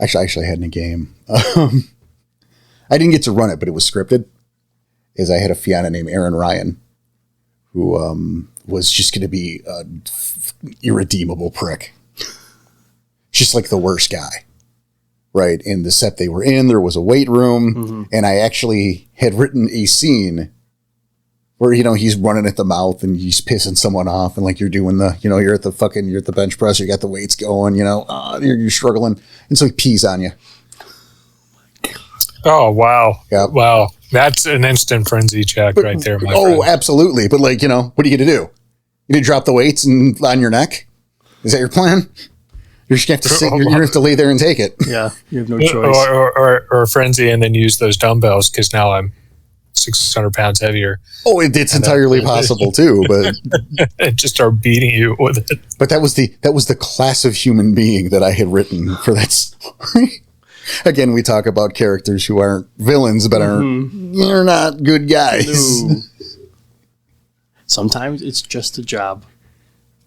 Actually, I had in a game. I didn't get to run it, but it was scripted. Is I had a Fiona named Erin Ryan, who was just going to be an irredeemable prick. Just like the worst guy. Right? In the set they were in, there was a weight room, and I actually had written a scene where, he's running at the mouth and he's pissing someone off, and like you're doing you're at the bench press, you got the weights going, you're struggling, and so he pees on you. Oh, wow. Yep. Wow. That's an instant frenzy check right there, my friend. Absolutely. But like, what are you going to do? You going to drop the weights and on your neck? Is that your plan? You're just going to have to sit. You're going to have to lay there and take it. Yeah, you have no choice. Or frenzy and then use those dumbbells because now I'm 600 pounds heavier. Oh, it's entirely possible too, but and just start beating you with it. But that was the class of human being that I had written for that story. Again, we talk about characters who aren't villains, but they're not good guys. No. Sometimes it's just a job.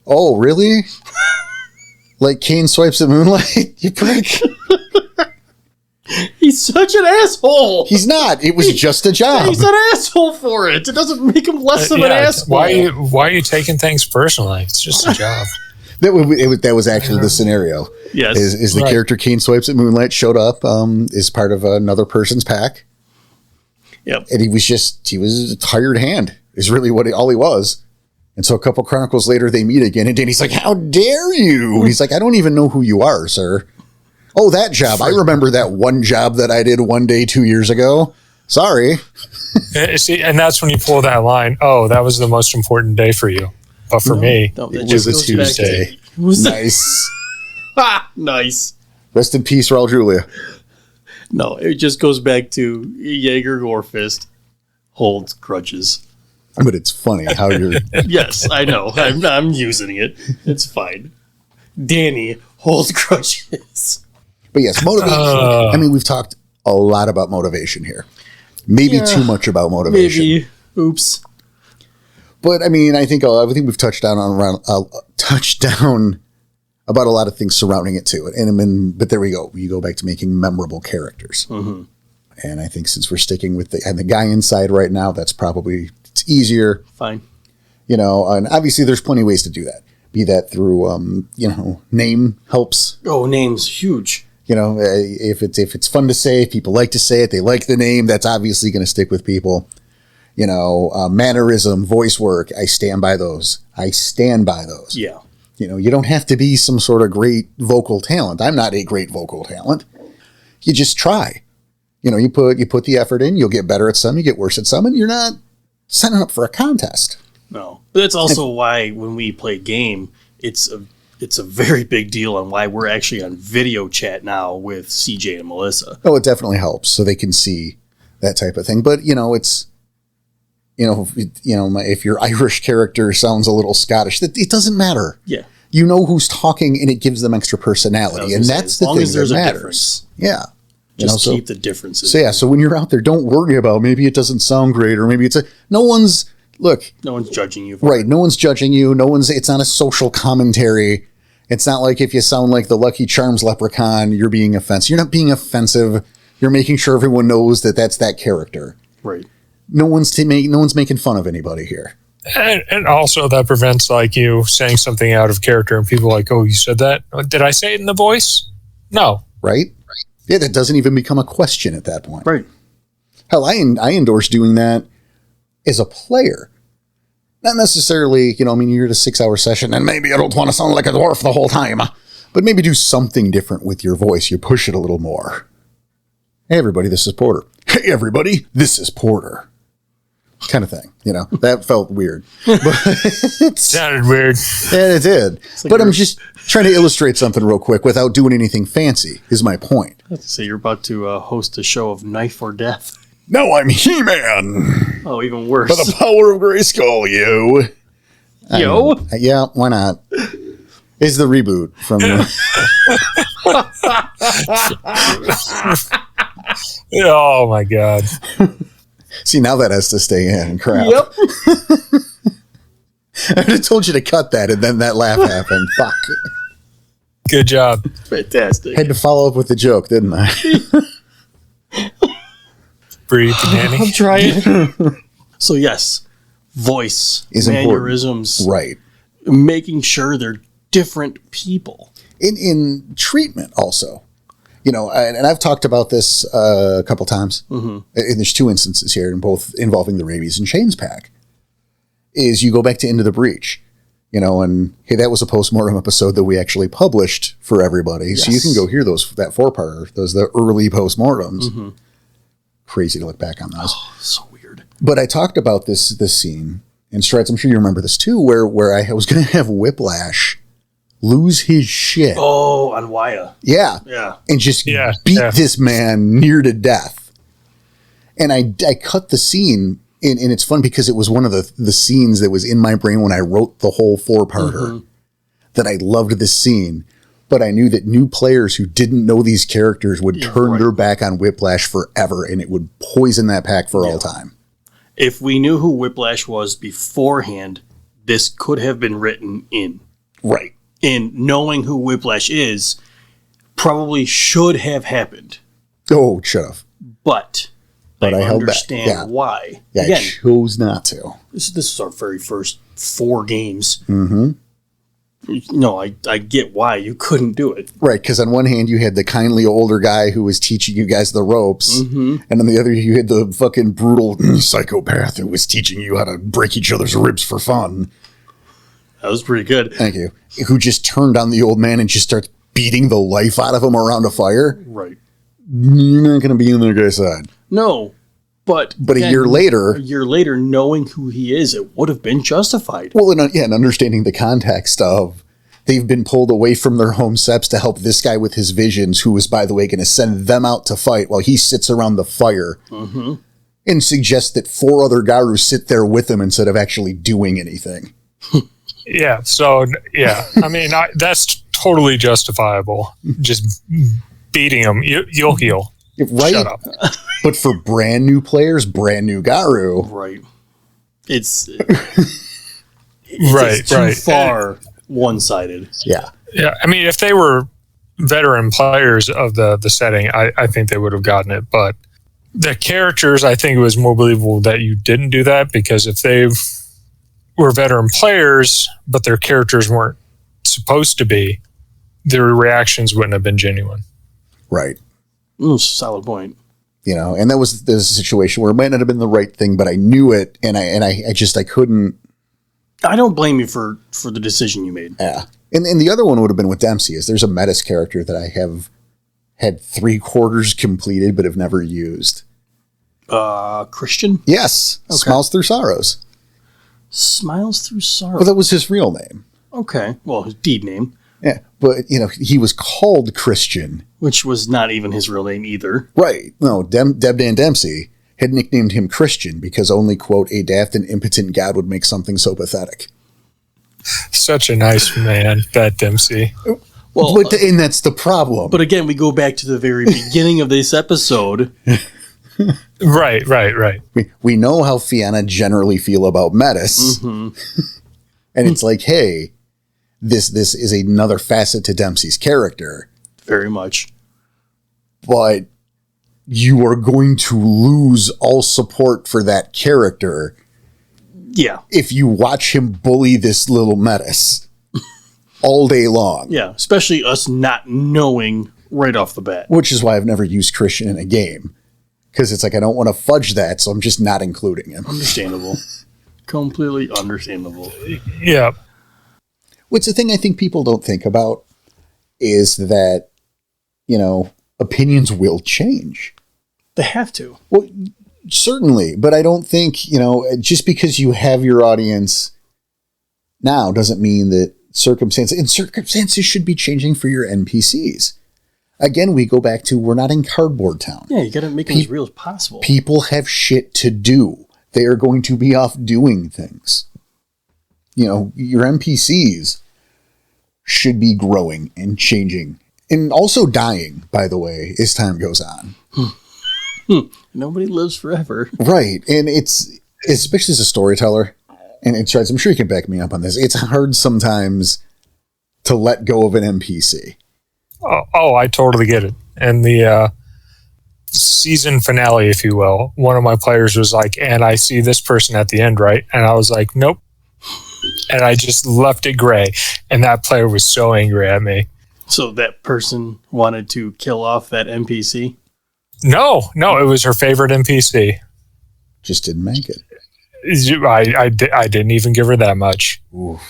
Oh, really? Like Kane swipes at Moonlight? You prick. He's such an asshole. He's not. It was just a job. He's an asshole for it. It doesn't make him less of an asshole. Why are you taking things personally? It's just a job. That was actually the scenario. Yes. Is the character Kane swipes at Moonlight showed up as part of another person's pack. Yep. And he was a hired hand is really all he was. And so a couple chronicles later they meet again and Danny's like, how dare you? And he's like, I don't even know who you are, sir. Oh, that job. I remember that one job that I did one day 2 years ago. Sorry. See, and that's when you pull that line. Oh, that was the most important day for you. But for me, it was a Tuesday. Nice. Nice. Rest in peace, Raul Julia. No, it just goes back to Jaeger Gorefist holds grudges. But it's funny how you're... Yes, I know. I'm using it. It's fine. Danny holds grudges. But yes, motivation. I mean, we've talked a lot about motivation here. Maybe too much about motivation. Maybe. Oops. But I mean, I think we've touched down about a lot of things surrounding it too. But there we go. You go back to making memorable characters. Mm-hmm. And I think since we're sticking with the guy inside right now, it's easier. Fine. And obviously there's plenty of ways to do that. Be that through, name helps. Oh, name's huge. If it's fun to say, if people like to say it, they like the name, that's obviously going to stick with people. Mannerism, voice work, I stand by those. Yeah. You don't have to be some sort of great vocal talent. I'm not a great vocal talent. You just try. You put the effort in, you'll get better at some, you get worse at some, and you're not signing up for a contest. No. But that's also why when we play game, it's a very big deal on why we're actually on video chat now with CJ and Melissa. Oh, it definitely helps so they can see that type of thing. But, it's, if your Irish character sounds a little Scottish, it doesn't matter. Yeah. You know who's talking and it gives them extra personality. And that's the thing that matters. Yeah. Just keep the differences. So when you're out there, don't worry about maybe it doesn't sound great or maybe no one's judging you. Right. No one's judging you. It's not a social commentary. It's not like if you sound like the Lucky Charms leprechaun, you're being offensive. You're not being offensive. You're making sure everyone knows that that's that character. Right. No one's making fun of anybody here. And also that prevents you saying something out of character and people oh, you said that? Did I say it in the voice? No. Right? Yeah, that doesn't even become a question at that point. Right. Hell, I endorse doing that as a player. Not necessarily, you're at a 6-hour session and maybe I don't want to sound like a dwarf the whole time, but maybe do something different with your voice. You push it a little more. Hey, everybody, this is Porter. Hey, everybody, this is Porter. Kind of thing, that felt weird. But it sounded weird. Yeah, it did. But I'm just trying to illustrate something real quick without doing anything fancy, is my point. So you're about to host a show of Knife or Death. No, I'm He-Man. Oh, even worse. For the power of Grayskull, yo. Yeah, why not? Is the reboot from... Oh, my God. See, now that has to stay in. Crap. Yep. I would have told you to cut that, and then that laugh happened. Fuck. Good job. Fantastic. Had to follow up with the joke, didn't I? Breathe, Danny. I'm trying. So, yes, voice, is mannerisms. Important. Right. Making sure they're different people. In treatment, also. And I've talked about this a couple times. Mm-hmm. And there's 2 instances here, both involving the Rabies and Chains pack. Is you go back to Into the Breach, and hey, that was a postmortem episode that we actually published for everybody, yes. So you can go hear that 4-parter, the early postmortems. Mm-hmm. crazy to look back on those. Oh, so weird. But I talked about this scene, and Strides, I'm sure you remember this too, where I was going to have Whiplash lose his shit. Oh, on Waya. Yeah. Yeah. And just beat this man near to death. And I cut the scene, and it's fun because it was one of the scenes that was in my brain when I wrote the whole 4-parter, that I loved this scene. But I knew that new players who didn't know these characters would turn their back on Whiplash forever, and it would poison that pack for all time. If we knew who Whiplash was beforehand, this could have been written in. Right. And knowing who Whiplash is probably should have happened. Oh, it should have. But I held understand back. why. Yeah, Again, I chose not to. This is our very first 4 games. Mm-hmm. No, I get why you couldn't do it. Right, because on one hand, you had the kindly older guy who was teaching you guys the ropes, and on the other, you had the fucking brutal psychopath who was teaching you how to break each other's ribs for fun. That was pretty good. Thank you. Who just turned on the old man and just starts beating the life out of him around a fire. Right. You're not going to be on their guy's side. No, but again, a year later, knowing who he is, it would have been justified. Well, and understanding the context of they've been pulled away from their home seps to help this guy with his visions, who is, by the way, going to send them out to fight while he sits around the fire and suggests that 4 other Garus sit there with him instead of actually doing anything. Yeah. So, yeah, I mean, that's totally justifiable. Just beating him. You'll heal. Right. Shut up. But for brand new players, brand new Garu. Right. It's right. too far one-sided. Yeah. Yeah. I mean, if they were veteran players of the setting, I think they would have gotten it. But the characters, I think it was more believable that you didn't do that, because if they were veteran players, but their characters weren't supposed to be, their reactions wouldn't have been genuine. Right. Solid point. You know, and there's a situation where it might not have been the right thing, but I knew it, and I couldn't. I don't blame you for the decision you made. Yeah. And the other one would have been with Dempsey, is there's a Metis character that I have had 3/4 completed but have never used. Christian? Yes. Okay. Smiles Through Sorrows. Smiles Through Sorrows. Well, that was his real name. Okay. Well, his deed name. Yeah, but, he was called Christian. Which was not even his real name either. Right. No, Deb Dan Dempsey had nicknamed him Christian because only, quote, a daft and impotent god would make something so pathetic. Such a nice man, that Dempsey. Well, and that's the problem. But again, we go back to the very beginning of this episode. Right. We know how Fianna generally feel about Metis. And it's like, hey, this is another facet to Dempsey's character. Very much. But you are going to lose all support for that character. Yeah. If you watch him bully this little Metis all day long. Yeah, especially us not knowing right off the bat. Which is why I've never used Christian in a game. Because it's like, I don't want to fudge that, so I'm just not including him. Understandable. Completely understandable. Yeah. What's the thing I think people don't think about is that, opinions will change. They have to. Well, certainly, but I don't think, just because you have your audience now doesn't mean that circumstances should be changing for your NPCs. Again, we go back to, we're not in Cardboard Town. Yeah, you got to make them as real as possible. People have shit to do. They are going to be off doing things. Your NPCs should be growing and changing and also dying, by the way, as time goes on. Nobody lives forever. Right. And it's, especially as a storyteller, and I'm sure you can back me up on this, it's hard sometimes to let go of an NPC. Oh, I totally get it. And the season finale, if you will, one of my players was like, and I see this person at the end, right? And I was like, nope. And I just left it gray. And that player was so angry at me. So that person wanted to kill off that NPC? No, it was her favorite NPC. Just didn't make it. I didn't even give her that much. Oof.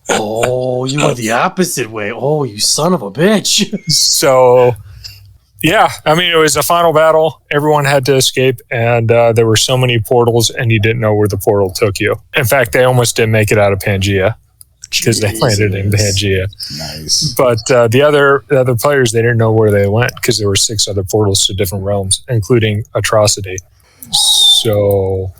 Oh, you went the opposite way. Oh, you son of a bitch. So Yeah, I mean, it was a final battle. Everyone had to escape, and there were so many portals, and you didn't know where the portal took you. In fact, they almost didn't make it out of Pangea because they landed in Pangea. Nice. But the other players, they didn't know where they went because there were 6 other portals to different realms, including Atrocity. So,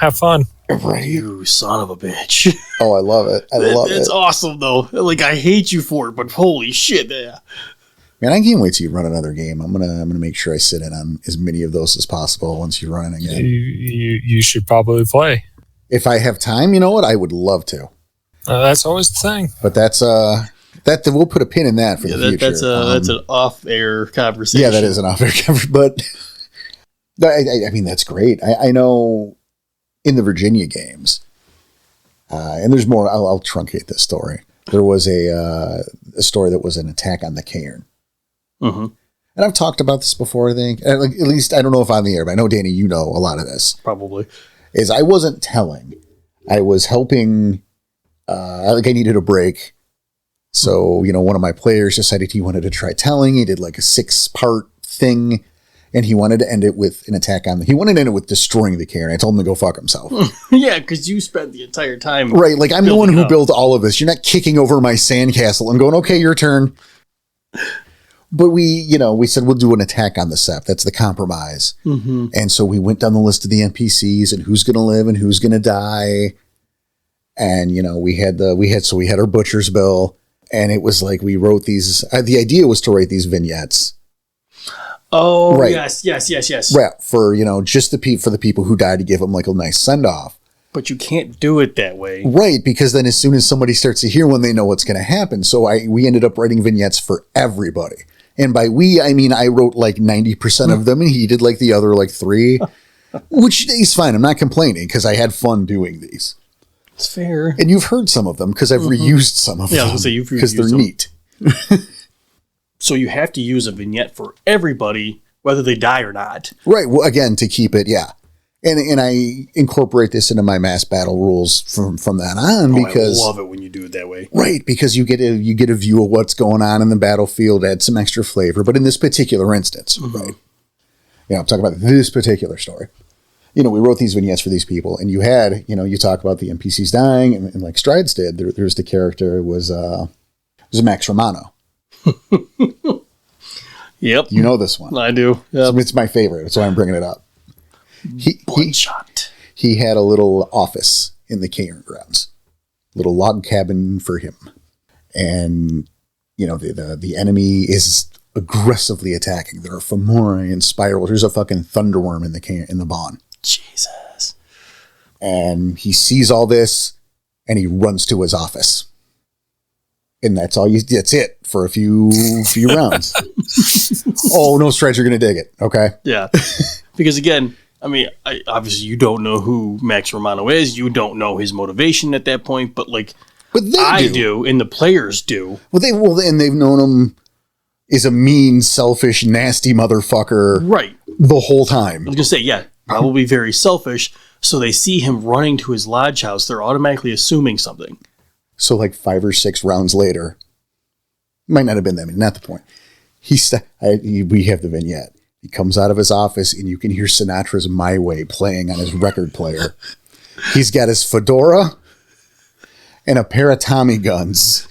have fun. Right. You son of a bitch. Oh, I love it. I love it. It's awesome, though. Like, I hate you for it, but holy shit. Yeah. Man, I can't wait till you run another game. I'm gonna make sure I sit in on as many of those as possible once you run it again. You should probably play. If I have time, you know what? I would love to. That's always the thing. But that's that we'll put a pin in that for the future. That's an off-air conversation. Yeah, that is an off-air conversation. But I mean, that's great. I know in the Virginia games, and there's more. I'll truncate this story. There was a story that was an attack on the cairn. Mm-hmm. And I've talked about this before, I think. At least, I don't know if on the air, but I know, Danny, you know a lot of this. Probably. Is I wasn't telling. I was helping. I needed a break. So, one of my players decided he wanted to try telling. He did like a 6-part thing. And he wanted to end it with an attack on he wanted to end it with destroying the cairn. I told him to go fuck himself. Yeah, because you spent the entire time. Right. Like, I'm the one who built all of this. You're not kicking over my sandcastle and going, okay, your turn. But we said we'll do an attack on the sept. That's the compromise. Mm-hmm. And so we went down the list of the NPCs and who's going to live and who's going to die. And, we had our butcher's bill. And it was like we wrote these. The idea was to write these vignettes. Oh, right. Yes. Right. For, just for the people who died to give them like a nice send off. But you can't do it that way. Right. Because then as soon as somebody starts to hear one, they know what's going to happen. So we ended up writing vignettes for everybody. And by we, I mean, I wrote like 90% of them and he did like the other like 3, which is fine. I'm not complaining because I had fun doing these. It's fair. And you've heard some of them because I've reused some of them. Yeah, I was going to say because they're neat. So you have to use a vignette for everybody, whether they die or not. Right. Well, again, to keep it, yeah. And I incorporate this into my mass battle rules from that on because I love it when you do it that way. Right, because you get a view of what's going on in the battlefield, add some extra flavor. But in this particular instance, right? I'm talking about this particular story. We wrote these vignettes for these people, and you had, you talk about the NPCs dying, and like Strides did. There's the character was Max Romano. Yep, you know this one. I do. Yep. It's my favorite. That's why I'm bringing it up. Bloodshot. He had a little office in the cairn grounds, little log cabin for him, and the enemy is aggressively attacking. There are Fomori and spirals. There's a fucking thunderworm in the barn. Jesus. And he sees all this, and he runs to his office, and that's it for a few rounds. Oh no, Strides, you're gonna dig it. Okay. Yeah, because again. I mean, obviously you don't know who Max Romano is. You don't know his motivation at that point, but I do, and the players do. And they've known him as a mean, selfish, nasty motherfucker, right? The whole time. I was gonna say, yeah, probably very selfish. So they see him running to his lodge house. They're automatically assuming something. So 5 or 6 rounds later, might not have been that many. Not the point. We have the vignette. He comes out of his office and you can hear Sinatra's My Way playing on his record player. He's got his fedora and a pair of Tommy guns.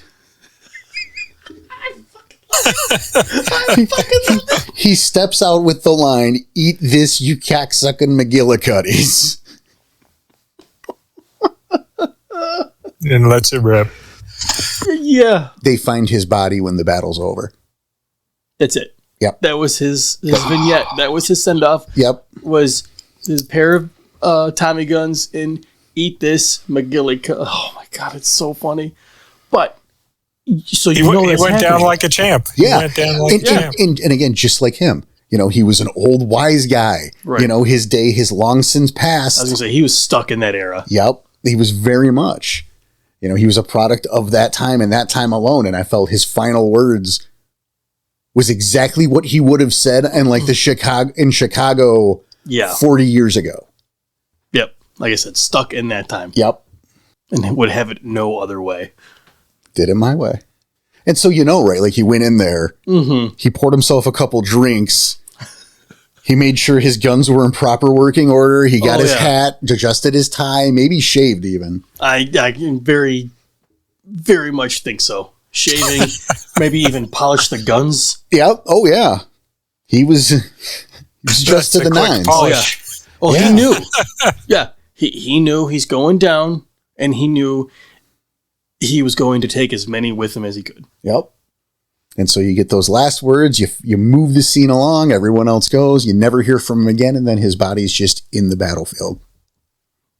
He steps out with the line, "Eat this, you cocksucking McGillicuddies." And lets it rip. Yeah. They find his body when the battle's over. That's it. Yep. That was his vignette. That was his send-off. Yep. Was his pair of Tommy guns and "Eat this, McGillicuddy." Oh my God, it's so funny. But so he went down like a champ. Yeah. He went down like a champ. And again, just like him, he was an old wise guy. Right. His day has long since passed. I was gonna say he was stuck in that era. Yep. He was very much. He was a product of that time and that time alone. And I felt his final words was exactly what he would have said in Chicago 40 years ago. Yep. Like I said, stuck in that time. Yep. And would have it no other way. Did it my way. And so, right, like he went in there, he poured himself a couple drinks, he made sure his guns were in proper working order, he got his hat, adjusted his tie, maybe shaved even. I can very, very much think so. Shaving, maybe even polish the guns. Yeah. Oh, yeah. He was dressed to the nines. Polish. Oh, yeah. He knew. Yeah. He knew he's going down, and he knew he was going to take as many with him as he could. Yep. And so you get those last words, you move the scene along, everyone else goes, you never hear from him again, and then his body's just in the battlefield.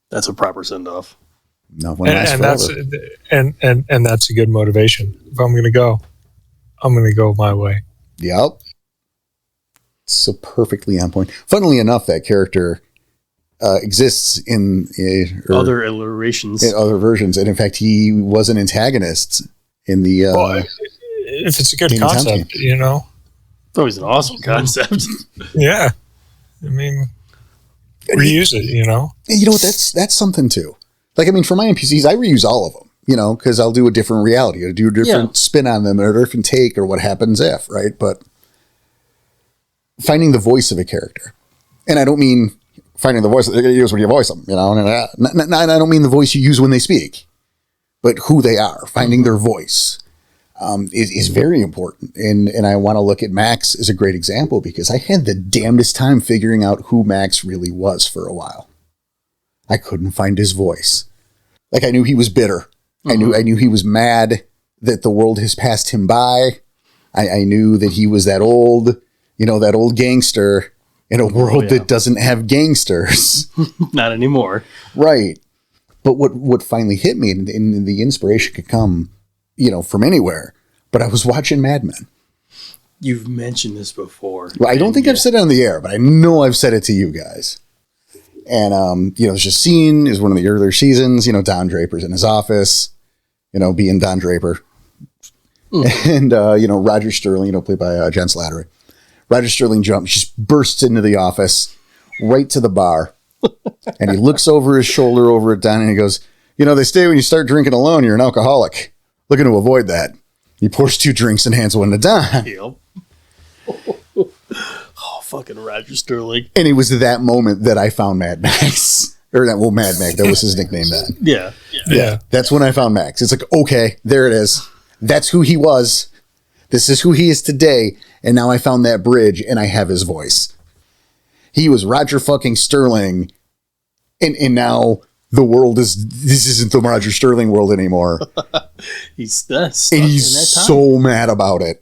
That's a proper send-off. No one lasts forever. And that's a good motivation. If I'm going to go, I'm going to go my way. Yep. So perfectly on point. Funnily enough, that character exists in other iterations, in other versions, and in fact, he was an antagonist in the. If it's a good concept, It's always an awesome concept. Yeah, I mean, reuse it. And you know what? That's something too. Like, I mean, for my NPCs, I reuse all of them. Because I'll do a different reality, or do a different spin on them, or a different take, or what happens if, right? But finding the voice of a character, and I don't mean finding the voice that they're going to use when you voice them, and I don't mean the voice you use when they speak, but who they are, finding their voice is very important. And I want to look at Max as a great example, because I had the damnedest time figuring out who Max really was for a while. I couldn't find his voice. Like, I knew he was bitter. I knew he was mad that the world has passed him by. I knew that he was that old gangster in a world that doesn't have gangsters. Not anymore. Right. But what finally hit me, and the inspiration could come, from anywhere, but I was watching Mad Men. You've mentioned this before. Well, I don't think I've said it on the air, but I know I've said it to you guys. And, there's a scene is one of the earlier seasons, Don Draper's in his office, being Don Draper. And, Roger Sterling, played by John Slattery. Roger Sterling just bursts into the office, right to the bar. And he looks over his shoulder over at Don and he goes, they say when you start drinking alone, you're an alcoholic. Looking to avoid that. He pours 2 drinks and hands one to Don. Yep. Fucking Roger Sterling. And it was that moment that I found Mad Max. Or Mad Max. That was his nickname then. Yeah. That's when I found Max. It's like, okay, there it is. That's who he was. This is who he is today. And now I found that bridge and I have his voice. He was Roger fucking Sterling. And now the world this isn't the Roger Sterling world anymore. He's stuck and he's so mad about it.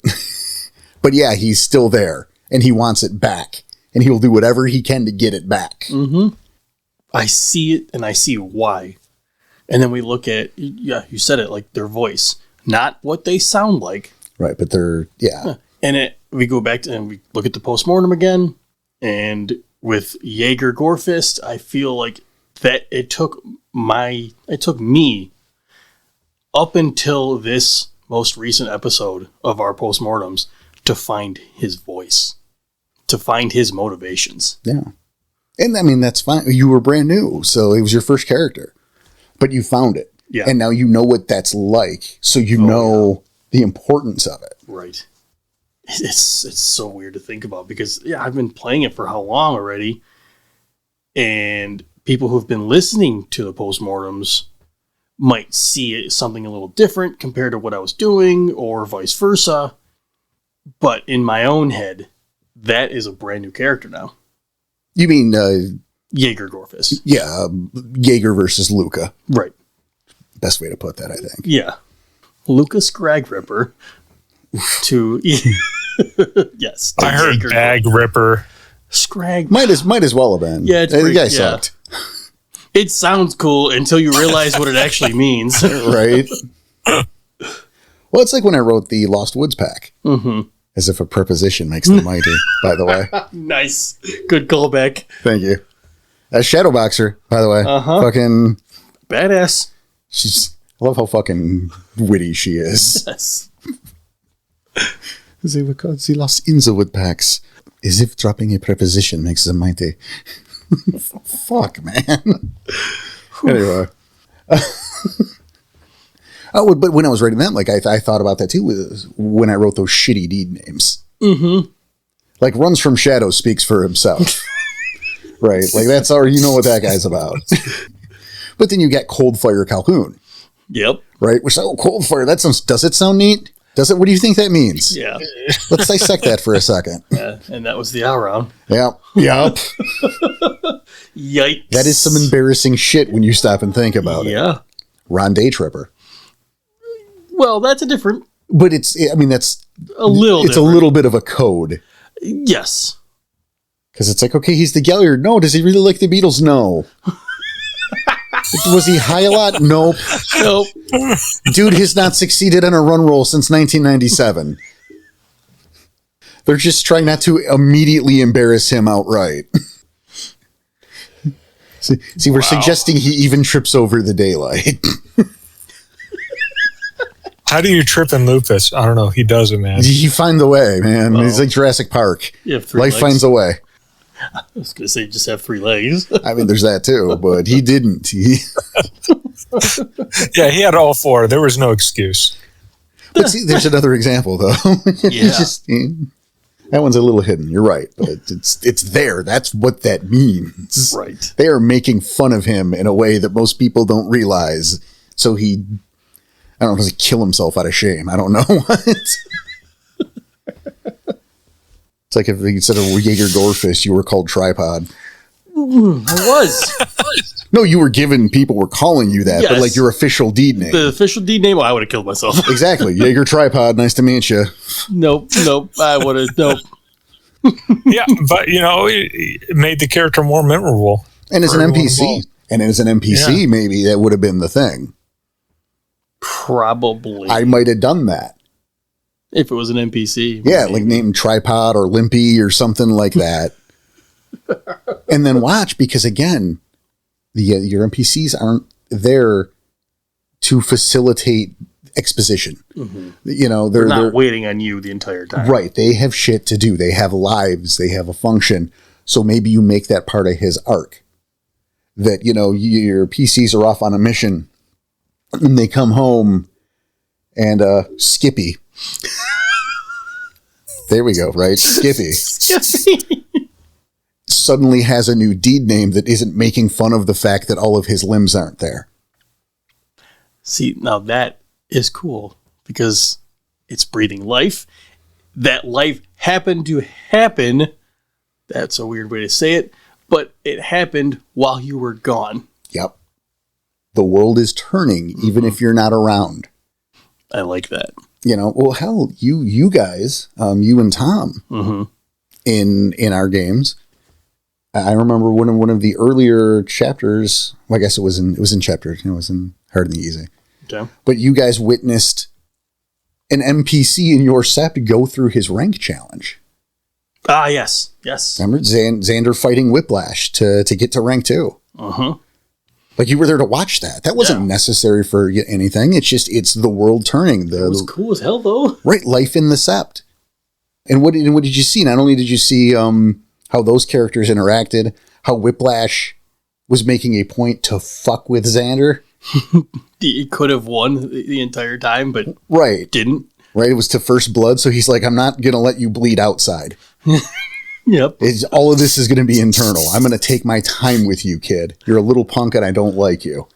But yeah, he's still there. And he wants it back. And he'll do whatever he can to get it back. Mm-hmm. I see it, and I see why. And then we look at, you said it, like their voice. Not what they sound like. Right, but they're, And we go back to, and we look at the postmortem again. And with Jaeger Gorefist, I feel like that it took me up until this most recent episode of our postmortems to find his voice. To find his motivations. Yeah. And I mean, that's fine. You were brand new, so it was your first character. But you found it. Yeah. And now you know what that's like. So you know the importance of it. Right. It's so weird to think about because, I've been playing it for how long already? And people who've been listening to the postmortems might see it something a little different compared to what I was doing or vice versa. But in my own head, that is a brand new character now. You mean Jaeger Gorefist? Yeah, Jaeger versus Luca. Right. Best way to put that, I think. Yeah, Luca Scrag Ripper. To yes, I heard Jaeger Bag Ripper. Scrag might as well have been. Yeah, the guy sucked. It sounds cool until you realize what it actually means. Right. Well, it's like when I wrote the Lost Woods pack. Mm-hmm. As if a preposition makes them mighty, by the way. Nice. Good callback. Thank you. Shadowboxer, by the way. Uh-huh. Fucking badass. I love how fucking witty she is. Yes. They were called the Lost in the Wood packs. As if dropping a preposition makes them mighty. Fuck, man. Anyway. Oh, but when I was writing that, like I thought about that too when I wrote those shitty deed names. Mm-hmm. Like Runs from Shadows speaks for himself. Right? Like that's all you know what that guy's about. But then you get Coldfire Calhoun. Yep. Right? Which, Coldfire, that sounds, does it sound neat? Does it? What do you think that means? Yeah. Let's dissect that for a second. Yeah, and that was the hour round. Yep. Yikes. That is some embarrassing shit when you stop and think about it. Yeah. Ron Day Tripper. Well, that's a different. But that's a little. It's different. a little bit of a code. Yes. Because it's like, okay, he's the Gellert. No. Does he really like the Beatles? No. Was he high a lot? Nope. Dude has not succeeded on a run roll since 1997. They're just trying not to immediately embarrass him outright. See, we're suggesting he even trips over the daylight. How do you trip in lupus? I don't know. He does it, man. He finds a way, man. Well, it's like Jurassic Park. Life legs. finds a way. I was going to say just have 3 legs. I mean, there's that too, but he didn't. Yeah, he had all 4. There was no excuse. But see, there's another example, though. Yeah. That one's a little hidden. You're right, but it's there. That's what that means. Right. They are making fun of him in a way that most people don't realize. So I don't know, does he kill himself out of shame? I don't know what. It's like if instead of Jaeger Gorefist, you were called Tripod. I was. No, people were calling you that, yes. But like your official deed name. The official deed name, I would have killed myself. Exactly. Jaeger Tripod, nice to meet you. Nope, I would have, nope. Yeah, but, it made the character more memorable. And as an NPC. Yeah. Maybe that would have been the thing. Probably. I might have done that. If it was an NPC. Yeah, like named Tripod or Limpy or something like that. And then watch, because again, your NPCs aren't there to facilitate exposition. Mm-hmm. They're not waiting on you the entire time. Right. They have shit to do. They have lives. They have a function. So maybe you make that part of his arc. That, your PCs are off on a mission and they come home and Skippy. There we go, right? Skippy. Suddenly has a new deed name that isn't making fun of the fact that all of his limbs aren't there. See, now that is cool because it's breathing life. That life happened to happen. That's a weird way to say it, but it happened while you were gone. Yep. The world is turning even if you're not around. I like that. Well, hell, you guys, you and Tom, in our games. I remember one of the earlier chapters. Well, I guess it was in chapter. It was in Hard and Easy. Okay. But you guys witnessed an NPC in your sept go through his rank challenge. Ah, yes. Remember Xander fighting Whiplash to get to rank 2. Like you were there to watch that. That wasn't necessary for anything. It's the world turning. It was cool as hell, though. Right, life in the sept. And what did you see? Not only did you see how those characters interacted, how Whiplash was making a point to fuck with Xander. He could have won the entire time, but didn't. Right, it was to first blood, so he's like, I'm not going to let you bleed outside. Yep. All of this is going to be internal. I'm going to take my time with you, kid. You're a little punk and I don't like you.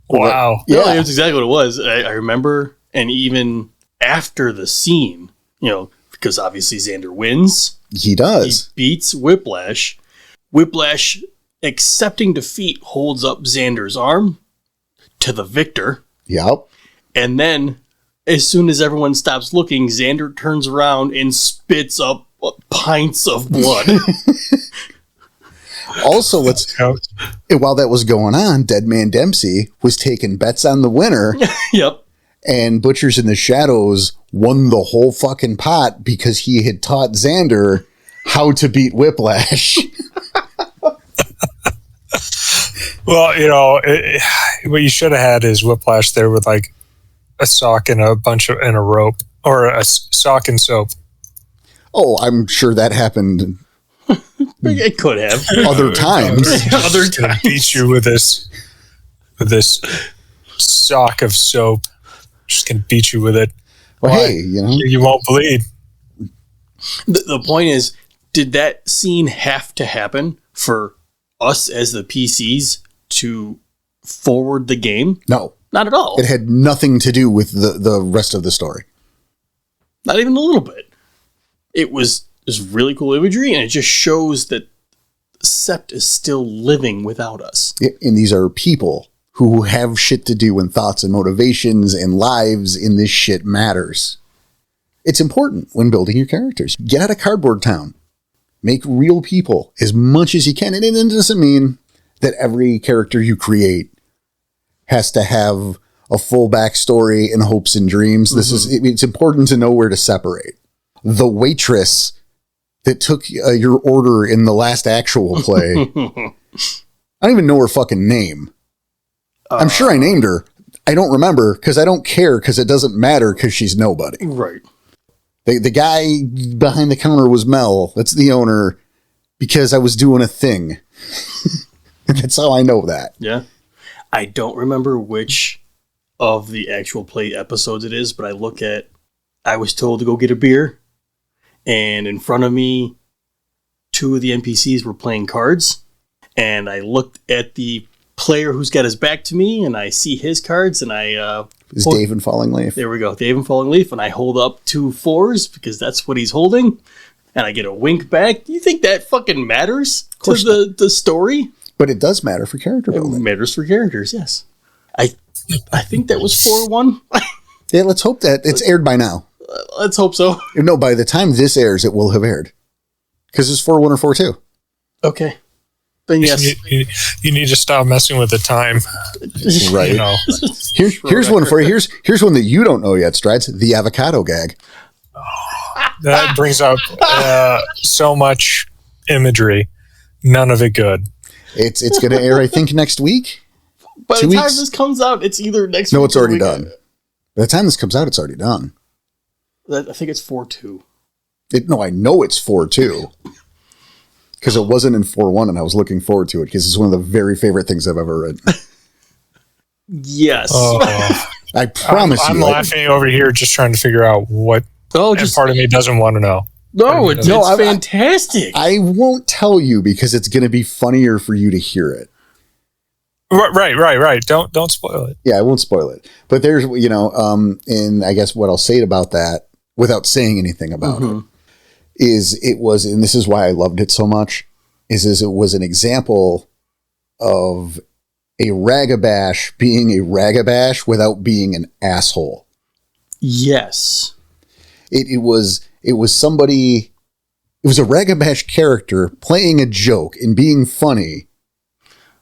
Wow. Yeah, that's exactly what it was. I remember, and even after the scene, because obviously Xander wins. He does. He beats Whiplash. Whiplash, accepting defeat, holds up Xander's arm to the victor. Yep. And then, as soon as everyone stops looking, Xander turns around and spits up pints of blood. Also, while that was going on, Dead Man Dempsey was taking bets on the winner. Yep. And Butchers in the Shadows won the whole fucking pot because he had taught Xander how to beat Whiplash. Well, what you should have had is Whiplash there with like a sock and a rope, or a sock and soap. Oh, I'm sure that happened. It could have Other times. Other times. Beat you with this with this sock of soap. Just gonna beat you with it. Well, Why? hey, You won't bleed. The point is, did that scene have to happen for us as the PCs to forward the game? no, Not at all. it had nothing to do with the rest of the story. Not even a little bit. It was really cool imagery, and it just shows that Sept is still living without us. And these are people who have shit to do and thoughts and motivations and lives, and this shit matters. It's important when building your characters. Get out of Cardboard Town. Make real people as much as you can. And it doesn't mean that every character you create has to have a full backstory and hopes and dreams. It's important to know where to separate. The waitress that took your order in the last actual play. I don't even know her fucking name. I'm sure I named her. I don't remember because I don't care because it doesn't matter because she's nobody. Right. The guy behind the counter was Mel. That's the owner because I was doing a thing. That's how I know that. Yeah. I don't remember which of the actual play episodes it is, but I was told to go get a beer, and in front of me, 2 of the NPCs were playing cards, and I looked at the player who's got his back to me, and I see his cards, and Is Dave in Falling Leaf? there we go, Dave and Falling Leaf, and I hold up 2 4s because that's what he's holding, and I get a wink back. Do you think that fucking matters to the story? But it does matter for character It building. matters for characters, yes. I think that was 4-1. Yeah, let's hope that it's aired by now. Let's hope so. No, by the time this airs, it will have aired. Because it's 4-1 or 4-2. Okay. Then yes. You need to stop messing with the time. Right. You know. Here's one for you. Here's one that you don't know yet, Strides. The avocado gag. That brings up so much imagery. None of it good. It's going to air, I think, next week. By the 2 time weeks? this comes out, it's either next week. No, it's or already week- done. By the time this comes out, it's already done. I think it's 4-2. No, I know it's 4-2. Because it wasn't in 4-1, and I was looking forward to it, because it's one of the very favorite things I've ever read. Yes. I promise I'm you. laughing over here just trying to figure out what and part of me doesn't want to know. No, it's No, fantastic. I won't tell you, because it's going to be funnier for you to hear it. Right. Don't spoil it. Yeah, I won't spoil it. But there's, and I guess what I'll say about that, without saying anything about it, is it was, and this is why I loved it so much, is it was an example of a ragabash being a ragabash without being an asshole. Yes. It was somebody, it was a ragabash character playing a joke and being funny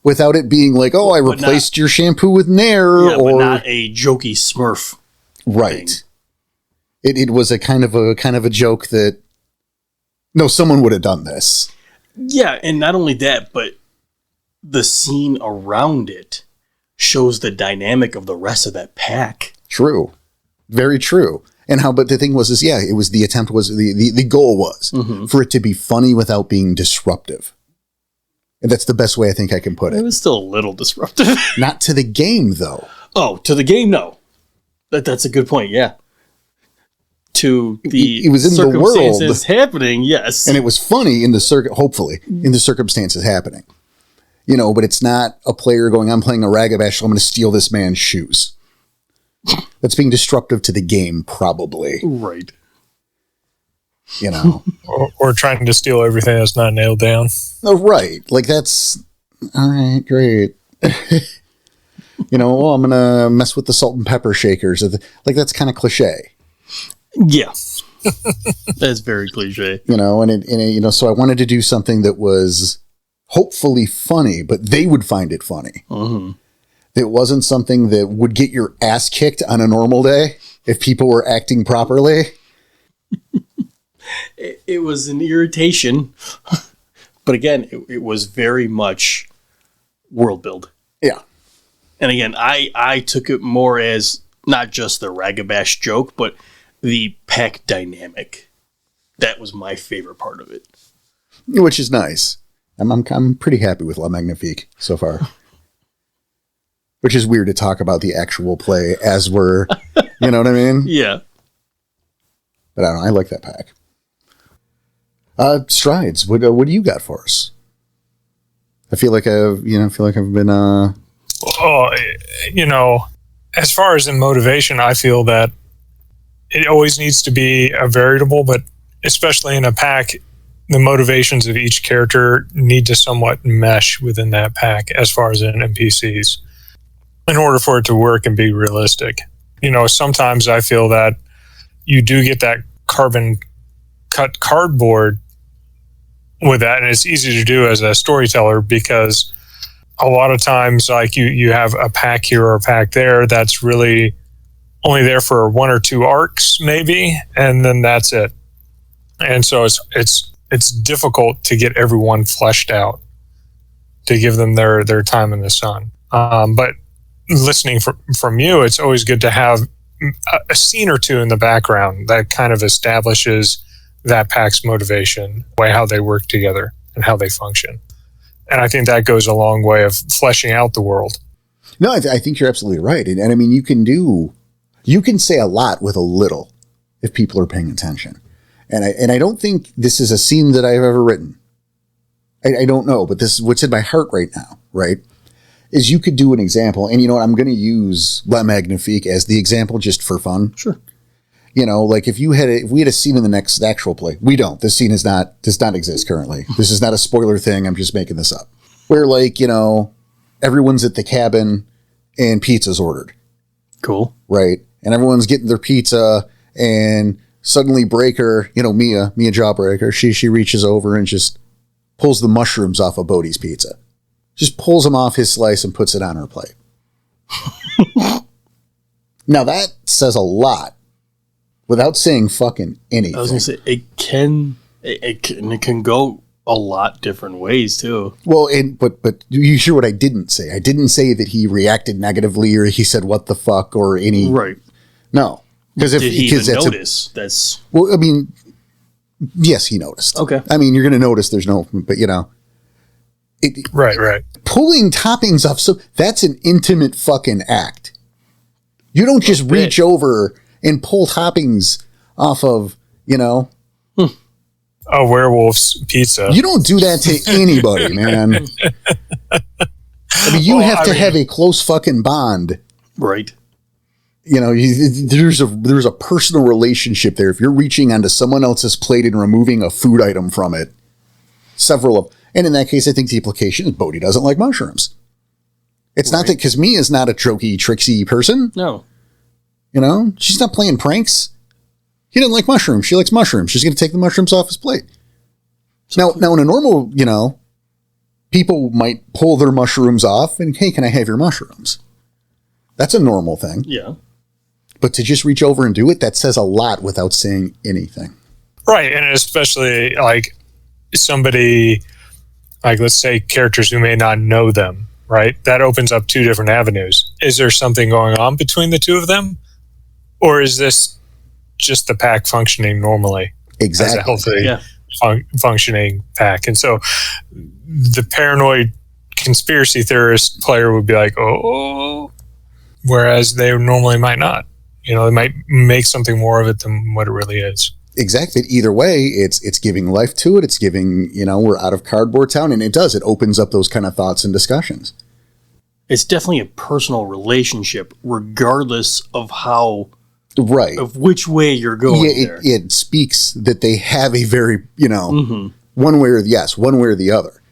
without it being like, oh, I replaced your shampoo with Nair, Yeah, or but not a jokey Smurf. right. It was a kind of a joke that, no, someone would have done this. Yeah, and not only that, but the scene around it shows the dynamic of the rest of that pack. True. Very true. And but the thing was, it was the attempt was, the goal was for it to be funny without being disruptive. And that's the best way I think I can put It it. was still a little disruptive. Not to the game, though. Oh, to the game, no. That's a good point, yeah. To the It was in the world. circumstances happening, yes. And it was funny in the hopefully, in the circumstances happening. But it's not a player going, I'm playing a ragabash, so I'm going to steal this man's shoes. That's being disruptive to the game, probably. Right. Or trying to steal everything that's not nailed down. Oh, right. Like, that's all right, great. I'm going to mess with the salt and pepper shakers. Like, that's kind of cliche. Yeah. That's very cliche. So I wanted to do something that was hopefully funny, but they would find it funny. It wasn't something that would get your ass kicked on a normal day if people were acting properly. It was an irritation, but again, it was very much world build. Yeah. And again, I took it more as not just the ragabash joke, but the pack dynamic. That was my favorite part of it. Which is nice. I'm pretty happy with La Magnifique so far. Which is weird to talk about the actual play as we're, you know what I mean? Yeah. But I don't know. I like that pack. Strides. What do you got for us? I feel like I've been. As far as in motivation, I feel that it always needs to be a variable, but especially in a pack, the motivations of each character need to somewhat mesh within that pack as far as in NPCs in order for it to work and be realistic. Sometimes I feel that you do get that carbon cut cardboard with that, and it's easy to do as a storyteller because a lot of times like you have a pack here or a pack there that's really only there for 1 or 2 arcs maybe, and then that's it. And so it's difficult to get everyone fleshed out, to give them their time in the sun. But listening from you, it's always good to have a scene or two in the background that kind of establishes that pack's motivation, way how they work together and how they function. And I think that goes a long way of fleshing out the world. No, I think you're absolutely right. And I mean, you can say a lot with a little if people are paying attention. And I don't think this is a scene that I've ever written. I don't know, but this is what's in my heart right now, right? Is you could do an example, and you know what? I'm going to use La Magnifique as the example just for fun. Sure. Like if we had a scene in the next actual play, we don't. This scene does not exist currently. This is not a spoiler thing. I'm just making this up. Where everyone's at the cabin and pizza's ordered. Cool. Right. And everyone's getting their pizza, and suddenly Breaker, Mia Jawbreaker, she reaches over and just pulls the mushrooms off of Bodhi's pizza. Just pulls them off his slice and puts it on her plate. Now that says a lot without saying fucking anything. I was going to say, it can go a lot different ways too. Well, but you hear what I didn't say? I didn't say that he reacted negatively or he said what the fuck or any. Right. No. Because did he even notice? That's well. I mean, yes, he noticed. Okay. I mean, you're going to notice. There's no, but Right. Pulling toppings off. So that's an intimate fucking act. You don't just reach over and pull toppings off of, a werewolf's pizza. You don't do that to anybody, man. I mean, you have to have a close fucking bond. Right. There's a personal relationship there. If you're reaching onto someone else's plate and removing a food item from it, and in that case, I think the implication is Bodhi doesn't like mushrooms. It's not that because Mia's not a jokey, tricksy person. No. She's not playing pranks. He doesn't like mushrooms. She likes mushrooms. She's going to take the mushrooms off his plate. Now in a normal, people might pull their mushrooms off and, hey, can I have your mushrooms? That's a normal thing. Yeah. But to just reach over and do it, that says a lot without saying anything. Right. And especially like somebody, like let's say characters who may not know them, right? That opens up 2 different avenues. Is there something going on between the 2 of them? Or is this just the pack functioning normally? Exactly. As a healthy functioning pack. And so the paranoid conspiracy theorist player would be like, oh, whereas they normally might not. They might make something more of it than what it really is. Exactly. Either way, it's giving life to it. It's giving, we're out of cardboard town, and it opens up those kind of thoughts and discussions. It's definitely a personal relationship, regardless of how, right, of which way you're going. Yeah, it speaks that they have a very, one way or the other.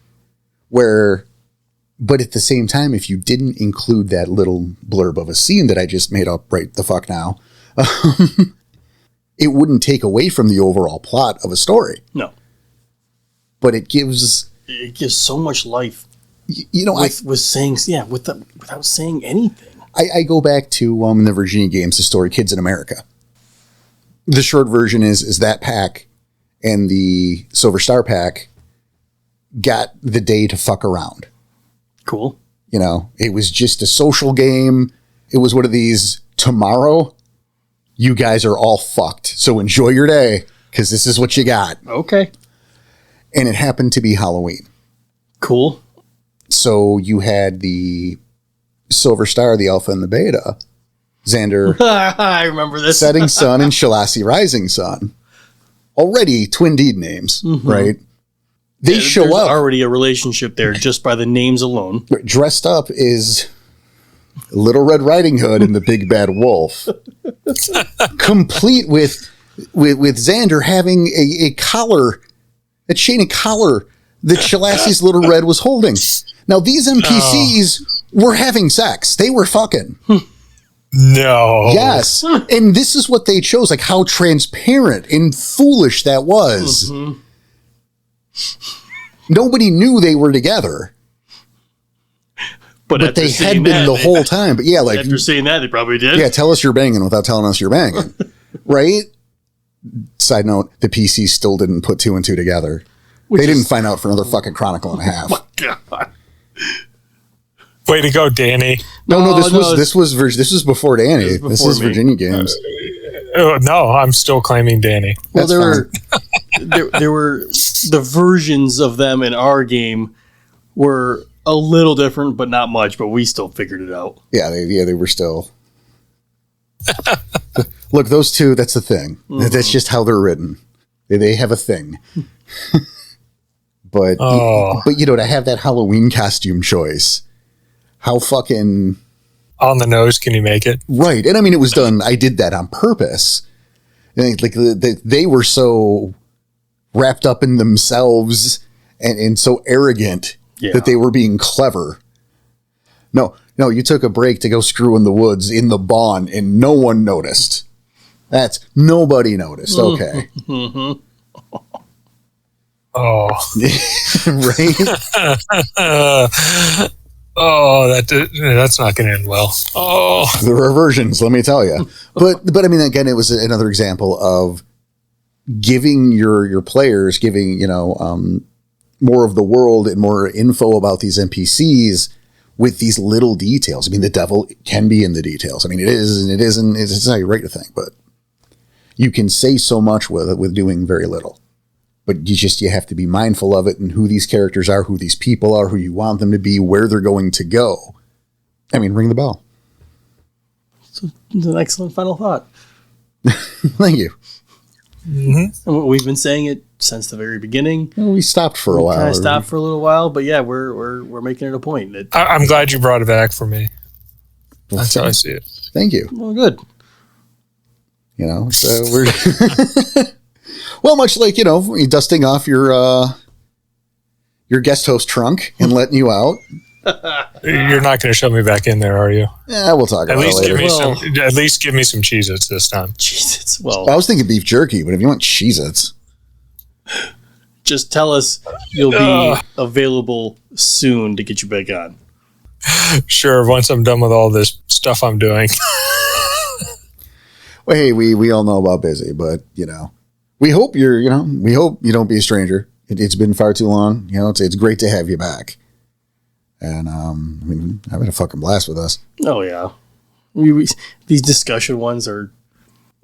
But at the same time, if you didn't include that little blurb of a scene that I just made up right the fuck now, it wouldn't take away from the overall plot of a story. No. But it gives so much life. Without saying anything. I go back to in the Virginia games, the story Kids in America. The short version is that pack and the Silver Star pack got the day to fuck around. Cool. It was just a social game. It was one of these, tomorrow, you guys are all fucked. So enjoy your day, because this is what you got. Okay. And it happened to be Halloween. Cool. So you had the Silver Star, the Alpha and the Beta, Xander, I remember this. Setting Sun, and Shalasi Rising Sun. Already twin deed names, right? They show There's up. already a relationship there just by the names alone. Dressed up is Little Red Riding Hood and the Big Bad Wolf. Complete with Xander having a collar, a chain of collar that Shalasi's Little Red was holding. Now, these NPCs were having sex. They were fucking. No. Yes. And this is what they chose, like how transparent and foolish that was. Mm-hmm. Nobody knew they were together. But they had been the whole time. But yeah, like after seeing that, they probably did. Yeah, tell us you're banging without telling us you're banging. Right? Side note, the PC still didn't put 2 and 2 together. They didn't find out for another fucking chronicle and a half. Oh my God. Way to go, Danny. No, this was before Danny. This is Virginia Games. No, I'm still claiming Danny. Well, there were the versions of them in our game were a little different, but not much. But we still figured it out. Yeah, they were still. Look, those two. That's the thing. Mm-hmm. That's just how they're written. They have a thing. But to have that Halloween costume choice, how fucking on the nose can you make it? Right. And I mean, it was done. I did that on purpose. And like they were so wrapped up in themselves and so arrogant that they were being clever. No, you took a break to go screw in the woods in the barn and no one noticed. Nobody noticed. Okay. Mm-hmm. Oh. Right? That's not going to end well. Oh. The reversions, let me tell you. But I mean, again, it was another example of giving your players, more of the world and more info about these NPCs with these little details. I mean, the devil can be in the details. I mean, it is and it isn't. It's how you rate a thing, but you can say so much with doing very little. But you have to be mindful of it and who these characters are, who these people are, who you want them to be, where they're going to go. I mean, ring the bell. It's an excellent final thought. Thank you. Mm-hmm. And we've been saying it since the very beginning. Well, we stopped for a while. Kind of stopped for a little while, but yeah, we're making it a point. I'm glad you brought it back for me. That's how I see it. Thank you. Well, good. So we're well, much like dusting off your guest host trunk and letting you out. You're not going to shove me back in there, are you? Yeah, we'll talk about it later. At least give me some Cheez-Its this time. Cheez-Its. Well, I was thinking beef jerky, but if you want Cheez-Its, just tell us you'll be available soon to get you back on. Sure, once I'm done with all this stuff I'm doing. Well, hey, we all know about busy, but we hope we hope you don't be a stranger. It's been far too long. It's great to have you back. And I mean, I've had a fucking blast with us. Oh yeah, these discussion ones are.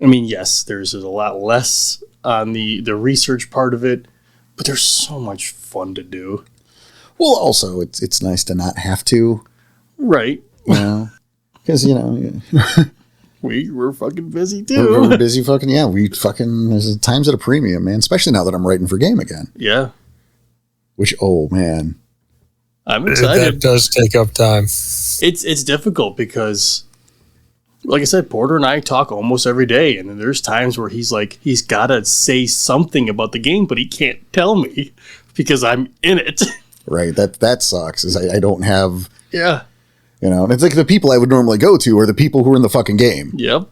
I mean, yes, there's a lot less on the research part of it, but there's so much fun to do. Well, also it's nice to not have to, right? Because we're fucking busy too. We're busy fucking there's times at a premium, man. Especially now that I'm writing for game again. Yeah. Which man. I'm excited. That does take up time. It's difficult because, like I said, Porter and I talk almost every day, and then there's times where he's got to say something about the game, but he can't tell me because I'm in it. Right. That sucks. Is I don't have. Yeah. It's like the people I would normally go to are the people who are in the fucking game. Yep.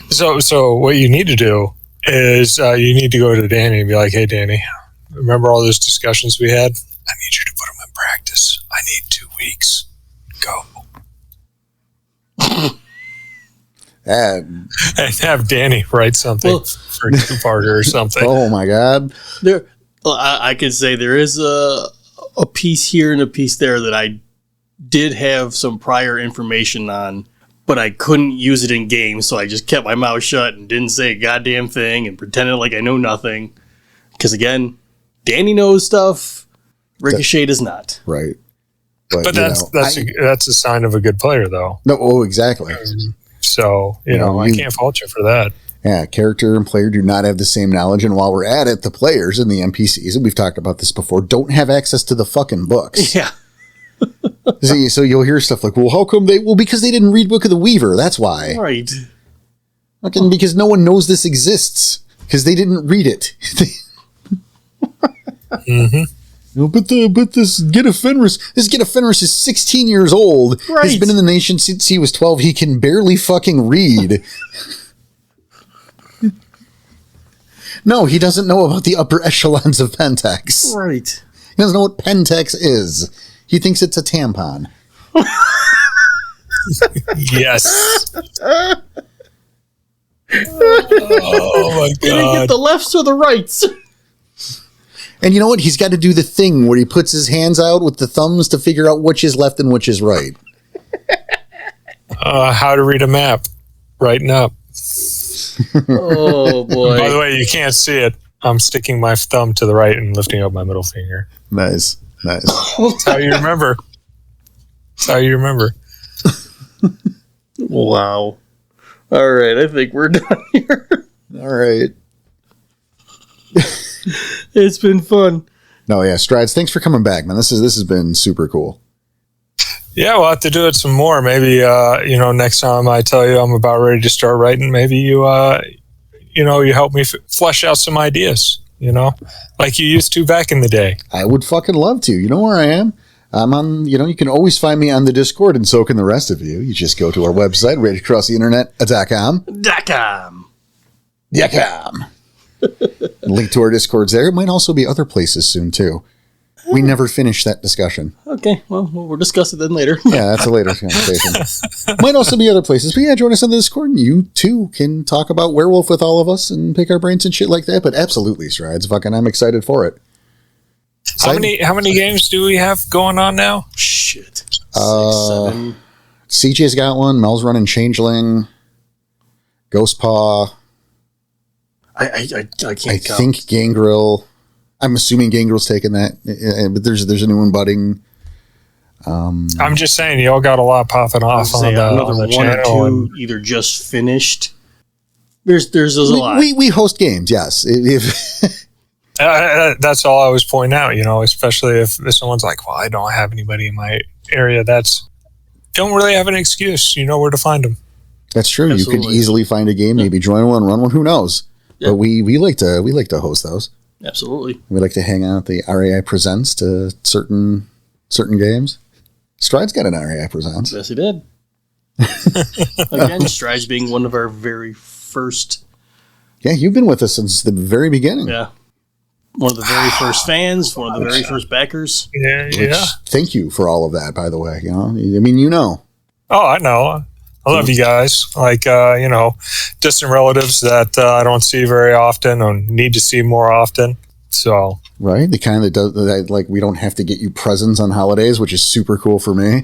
So what you need to do is you need to go to Danny and be like, hey, Danny, remember all those discussions we had? I need you to put them in practice. I need 2 weeks. Go. And have Danny write something for a 2-parter or something. Oh my God. I could say there is a piece here and a piece there that I did have some prior information on, but I couldn't use it in game, so I just kept my mouth shut and didn't say a goddamn thing and pretended like I know nothing. Because again, Danny knows stuff, Ricochet does not. Right. But that's a sign of a good player, though. No, oh, exactly. So, I can't fault you for that. Yeah, character and player do not have the same knowledge. And while we're at it, the players and the NPCs, and we've talked about this before, don't have access to the fucking books. Yeah. See, so you'll hear stuff like, well, how come they... Well, because they didn't read Book of the Weaver. That's why. Right. Fucking because no one knows this exists. Because they didn't read it. No, but this Get of Fenris is 16 years old. Right. He's been in the nation since he was 12. He can barely fucking read. No, he doesn't know about the upper echelons of Pentex. Right. He doesn't know what Pentex is. He thinks it's a tampon. Yes. Oh my Did he get god. the lefts or the rights? And you know what? He's got to do the thing where he puts his hands out with the thumbs to figure out which is left and which is right. How to read a map. Right up. Oh, boy. By the way, you can't see it. I'm sticking my thumb to the right and lifting up my middle finger. Nice. That's how you remember. That's how you remember. Wow. All right, I think we're done here. All right. It's been fun. No, yeah, Strides, thanks for coming back, man. This has been super cool. Yeah, we'll have to do it some more. Maybe, next time I tell you I'm about ready to start writing, maybe you help me flesh out some ideas, like you used to back in the day. I would fucking love to. You know where I am? I'm on, you can always find me on the Discord, and so can the rest of you. You just go to our website, rageacrosstheinternet.com. Link to our Discords there. It might also be other places soon, too. We never finished that discussion. Okay, well, we'll discuss it then later. Yeah, that's a later conversation. Might also be other places. But yeah, join us on the Discord, and you, too, can talk about Werewolf with all of us and pick our brains and shit like that. But absolutely, Strides. Fucking, I'm excited for it. How many games do we have going on now? Shit. 6, 7. CJ's got one. Mel's running Changeling. Ghost Paw. I can't I count. think Gangrel. I'm assuming Gangrel's taking that, but there's a new one budding. I'm just saying, y'all got a lot popping off on Another the one channel. or two either just finished. There's a lot. We host games, yes. If That's all I was pointing out, especially if someone's like, well, I don't have anybody in my area. Don't really have an excuse. You know where to find them. that's true. Absolutely. You could easily find a game, maybe join one, run one. Who knows? Yeah. But we like to host those. Absolutely. We like to hang out at the RAI Presents to certain games. Stride's got an RAI Presents. Yes, he did. Again, Strides being one of our very first. Yeah, you've been with us since the very beginning. Yeah. One of the very first fans, one of the very first backers. Yeah. Thank you for all of that, by the way. Oh, I know. I love you guys. Like, distant relatives that I don't see very often and need to see more often. So, right? The kind that does that, like, we don't have to get you presents on holidays, which is super cool for me.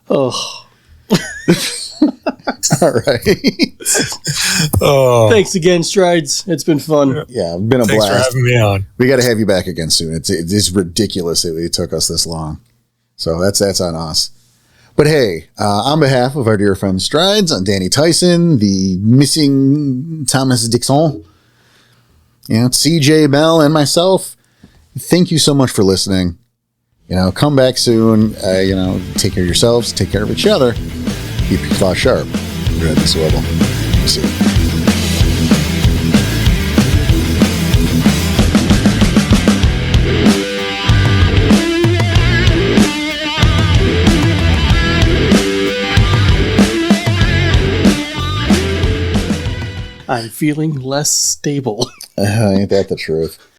Oh. All right. Thanks again, Strides. It's been fun. Yeah, it's been a thanks blast. for having me on. We got to have you back again soon. It's ridiculous that it took us this long. So that's on us. But hey, on behalf of our dear friend Strides, on Danny Tyson, the missing Thomas Dixon, CJ Bell, and myself, thank you so much for listening. Come back soon. Take care of yourselves. Take care of each other. Keep your claws sharp. Red and swivel. See you. I'm feeling less stable. Ain't that the truth?